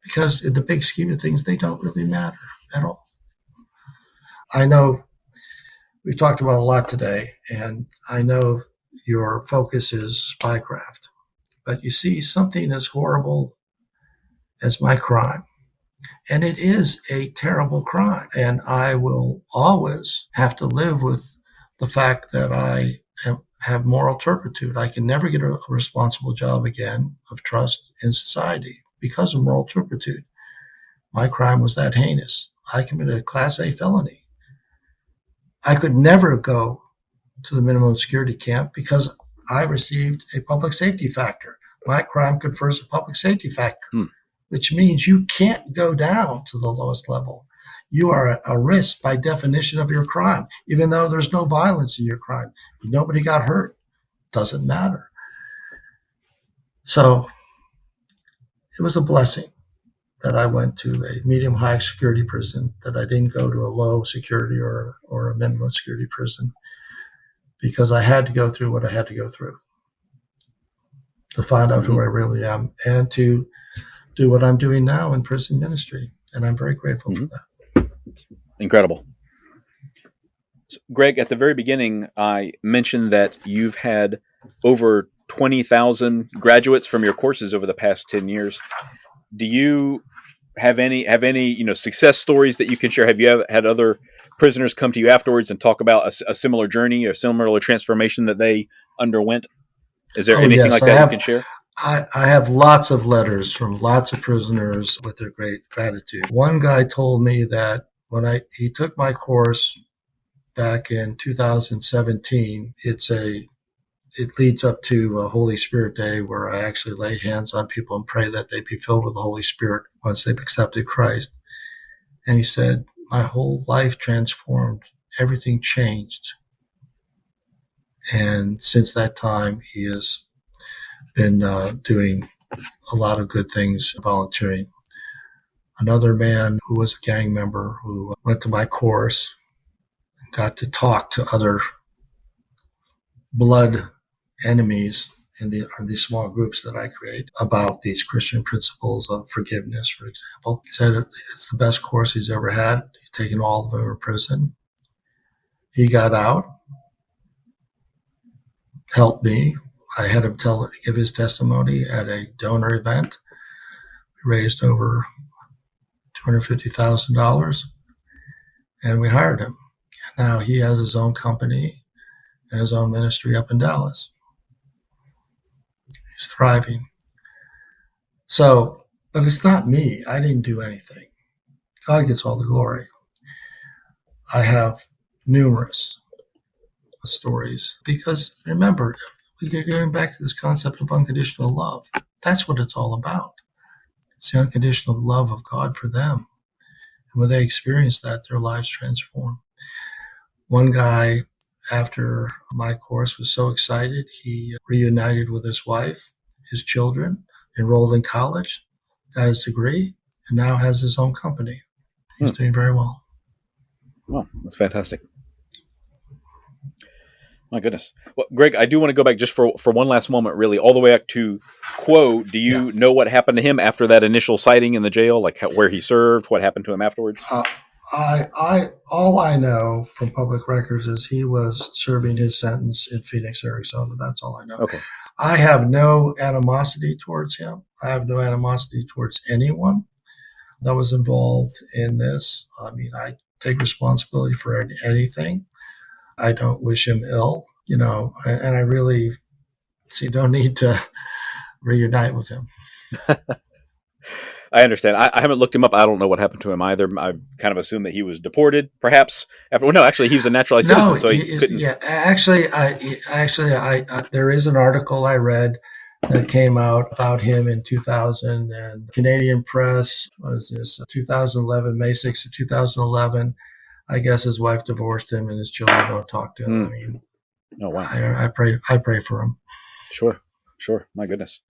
S2: Because in the big scheme of things, they don't really matter at all. I know we've talked about a lot today, and I know your focus is spycraft. But you see, something as horrible as my crime, and it is a terrible crime, and I will always have to live with the fact that I have moral turpitude. I can never get a responsible job again of trust in society because of moral turpitude. My crime was that heinous. I committed a Class A felony. I could never go to the minimum security camp because I received a public safety factor. My crime confers a public safety factor, which means you can't go down to the lowest level. You are a risk by definition of your crime, even though there's no violence in your crime. Nobody got hurt. Doesn't matter. So it was a blessing that I went to a medium high security prison, that I didn't go to a low security or a minimum security prison, because I had to go through what I had to go through to find out who I really am and to do what I'm doing now in prison ministry. And I'm very grateful for that.
S1: It's incredible. So, Gregg, at the very beginning, I mentioned that you've had over 20,000 graduates from your courses over the past 10 years. Do you have any success stories that you can share? Have you had other prisoners come to you afterwards and talk about a similar journey or similar transformation that they underwent? Is there anything like that you can share?
S2: I have lots of letters from lots of prisoners with their great gratitude. One guy told me that when he took my course back in 2017, it leads up to a Holy Spirit Day where I actually lay hands on people and pray that they be filled with the Holy Spirit once they've accepted Christ. And he said, my whole life transformed. Everything changed. And since that time, he has been doing a lot of good things, volunteering. Another man who was a gang member who went to my course, got to talk to other blood enemies in these small groups that I create about these Christian principles of forgiveness, for example. He said it's the best course he's ever had. He's taken all of them in prison. He got out, helped me. I had him give his testimony at a donor event. We raised over $250,000, and we hired him. Now he has his own company and his own ministry up in Dallas. He's thriving. So, but it's not me. I didn't do anything. God gets all the glory. I have numerous stories because remember, we're getting back to this concept of unconditional love. That's what it's all about. It's the unconditional love of God for them. And when they experience that, their lives transform. One guy, after my course, was so excited, he reunited with his wife, his children, enrolled in college, got his degree, and now has his own company. He's doing very well.
S1: Wow, that's fantastic. My goodness. Well, Gregg, I do want to go back just for one last moment, really, all the way up to Kuo. Do you know what happened to him after that initial sighting in the jail, like where he served, what happened to him afterwards?
S2: All I know from public records is he was serving his sentence in Phoenix, Arizona. That's all I know.
S1: Okay.
S2: I have no animosity towards him. I have no animosity towards anyone that was involved in this. I mean, I take responsibility for anything. I don't wish him ill, and I really see no need to reunite with him.
S1: I understand. I haven't looked him up. I don't know what happened to him either. I kind of assume that he was deported, perhaps. Actually, he was a naturalized citizen, so he couldn't.
S2: Yeah, actually, there is an article I read that came out about him in 2000, and Canadian Press, what is this, 2011, May 6th of 2011. I guess his wife divorced him, and his children don't talk to him. I mean,
S1: oh wow!
S2: I pray for him.
S1: Sure. My goodness.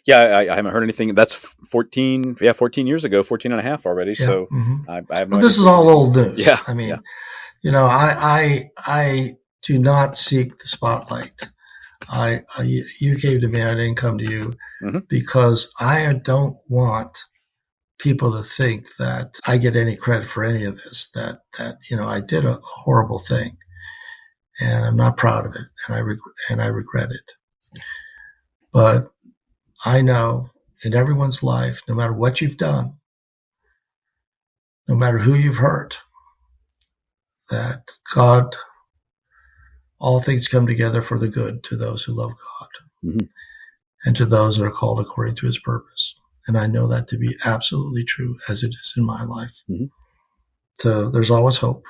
S1: Yeah, I haven't heard anything. That's 14 years ago, 14 and a half already. Yeah. So I have no idea.
S2: This is all old news.
S1: Yeah.
S2: I mean, I do not seek the spotlight. You came to me, I didn't come to you, because I don't want people to think that I get any credit for any of this, that I did a horrible thing, and I'm not proud of it, and I regret it. But I know in everyone's life, no matter what you've done, no matter who you've hurt, that God, all things come together for the good to those who love God and to those that are called according to his purpose. And I know that to be absolutely true, as it is in my life. So there's always hope.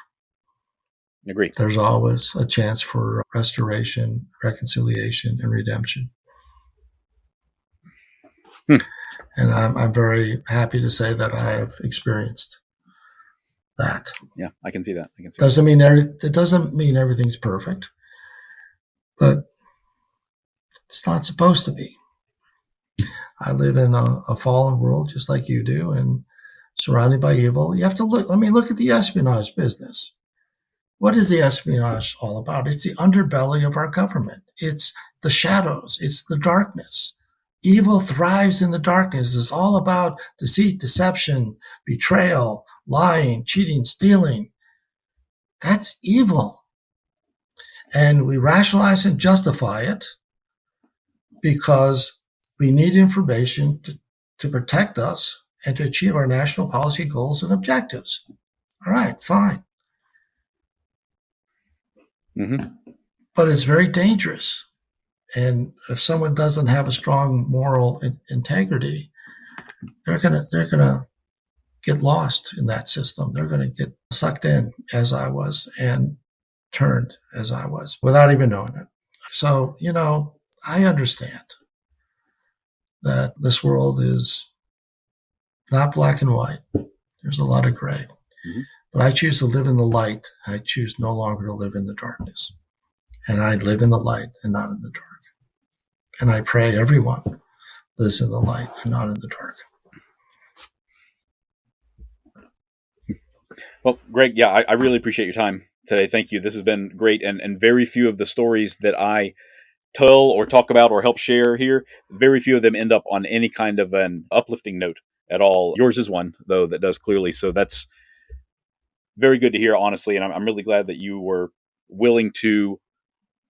S1: Agreed.
S2: There's always a chance for restoration, reconciliation, and redemption. And I'm very happy to say that I have experienced that.
S1: Yeah, I can see that.
S2: It doesn't mean everything's perfect, but it's not supposed to be. I live in a fallen world just like you do, and surrounded by evil. You have to look at the espionage business. What is the espionage all about? It's the underbelly of our government. It's the shadows. It's the darkness. Evil thrives in the darkness. It's all about deceit, deception, betrayal, lying, cheating, stealing. That's evil. And we rationalize and justify it because we need information to protect us and to achieve our national policy goals and objectives. All right, fine. But it's very dangerous. And if someone doesn't have a strong moral integrity, they're gonna get lost in that system. They're gonna get sucked in, as I was, and turned as I was, without even knowing it. So, I understand that this world is not black and white. There's a lot of gray. But I choose to live in the light. I choose no longer to live in the darkness. And I live in the light and not in the dark. And I pray everyone lives in the light and not in the dark.
S1: Well, Gregg, I really appreciate your time. today. Thank you. This has been great, and very few of the stories that I tell or talk about or help share here, very few of them end up on any kind of an uplifting note at all. Yours is one, though, that does clearly. So that's very good to hear, honestly. And I'm really glad that you were willing to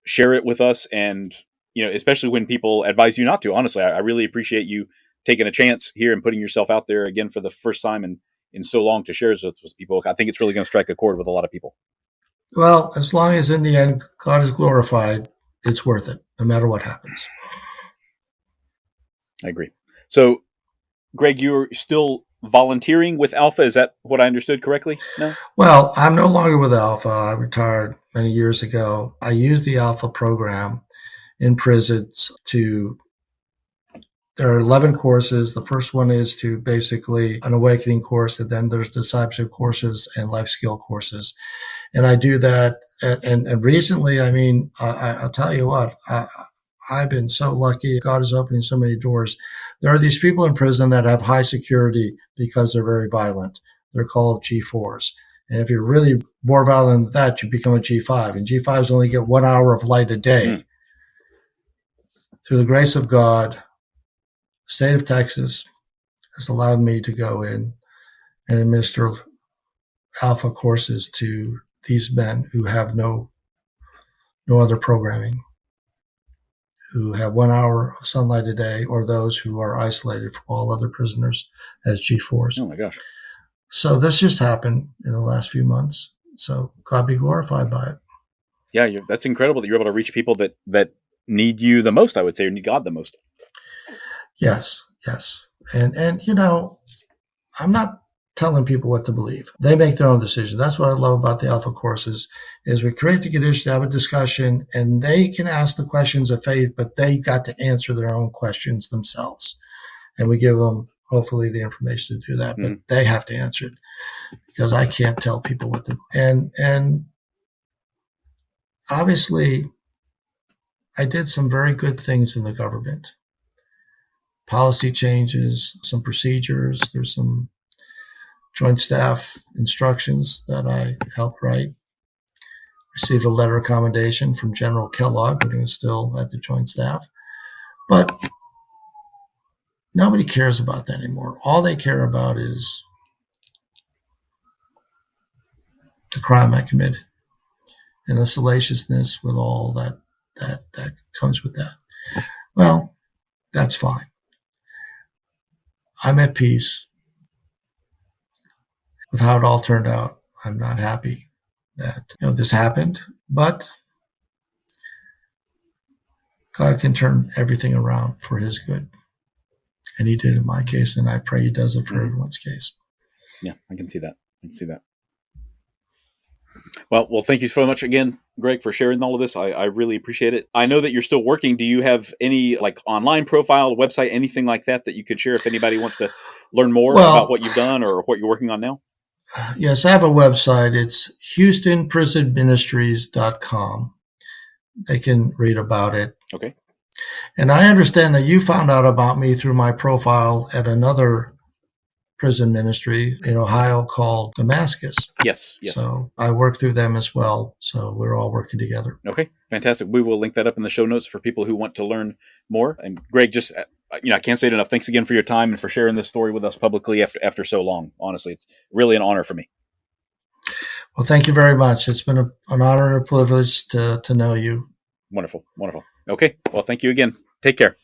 S1: share it with us. And, especially when people advise you not to, honestly, I really appreciate you taking a chance here and putting yourself out there again for the first time in so long to share this with people. I think it's really going to strike a chord with a lot of people.
S2: Well, as long as in the end God is glorified, it's worth it, no matter what happens.
S1: I agree. So, Gregg, you're still volunteering with Alpha. Is that what I understood correctly? No?
S2: Well, I'm no longer with Alpha. I retired many years ago. I use the Alpha program in prisons there are 11 courses. The first one is to basically an awakening course, and then there's discipleship courses and life skill courses. And I do that. And recently, I'll tell you what, I've been so lucky. God is opening so many doors. There are these people in prison that have high security because they're very violent. They're called G4s. And if you're really more violent than that, you become a G5. And G5s only get 1 hour of light a day. Through the grace of God, the state of Texas has allowed me to go in and administer Alpha courses to these men who have no other programming, who have 1 hour of sunlight a day, or those who are isolated from all other prisoners as G4s.
S1: Oh my gosh.
S2: So this just happened in the last few months. So God be glorified by it.
S1: Yeah, that's incredible that you're able to reach people that need you the most, I would say, or need God the most.
S2: Yes. And I'm not telling people what to believe. They make their own decision. That's what I love about the Alpha courses is we create the conditions to have a discussion, and they can ask the questions of faith, but they got to answer their own questions themselves. And we give them, hopefully, the information to do that, but they have to answer it because I can't tell people what to do. And obviously, I did some very good things in the government. Policy changes, some procedures, there's some joint staff instructions that I helped write. Received a letter of commendation from General Kellogg, but he was still at the joint staff. But nobody cares about that anymore. All they care about is the crime I committed and the salaciousness with all that comes with that. Well, that's fine. I'm at peace with how it all turned out. I'm not happy that this happened, but God can turn everything around for his good. And he did in my case, and I pray he does it for everyone's case.
S1: Yeah, I can see that. Well, thank you so much again, Gregg, for sharing all of this. I really appreciate it. I know that you're still working. Do you have any online profile, website, anything like that you could share if anybody wants to learn more about what you've done or what you're working on now?
S2: Yes, I have a website. It's HoustonPrisonMinistries.com. They can read about it.
S1: Okay.
S2: And I understand that you found out about me through my profile at another prison ministry in Ohio called Damascus.
S1: Yes.
S2: So I work through them as well. So we're all working together.
S1: Okay, fantastic. We will link that up in the show notes for people who want to learn more. And Gregg, just I can't say it enough. Thanks again for your time and for sharing this story with us publicly after so long. Honestly, it's really an honor for me.
S2: Well, thank you very much. It's been an honor and a privilege to know you.
S1: Wonderful. Okay, well, thank you again. Take care.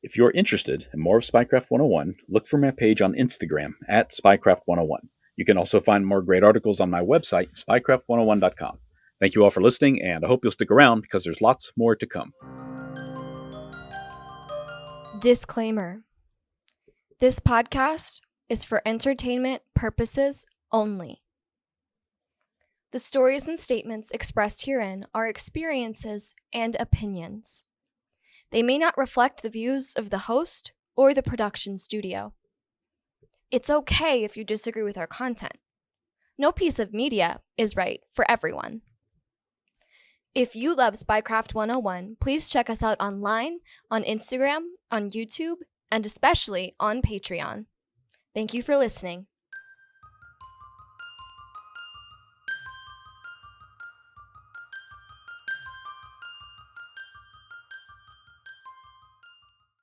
S1: If you're interested in more of Spycraft 101, look for my page on Instagram at Spycraft 101. You can also find more great articles on my website, spycraft101.com. Thank you all for listening, and I hope you'll stick around because there's lots more to come.
S3: Disclaimer. This podcast is for entertainment purposes only. The stories and statements expressed herein are experiences and opinions. They may not reflect the views of the host or the production studio. It's okay if you disagree with our content. No piece of media is right for everyone. If you love Spycraft 101, please check us out online, on Instagram, on YouTube, and especially on Patreon. Thank you for listening.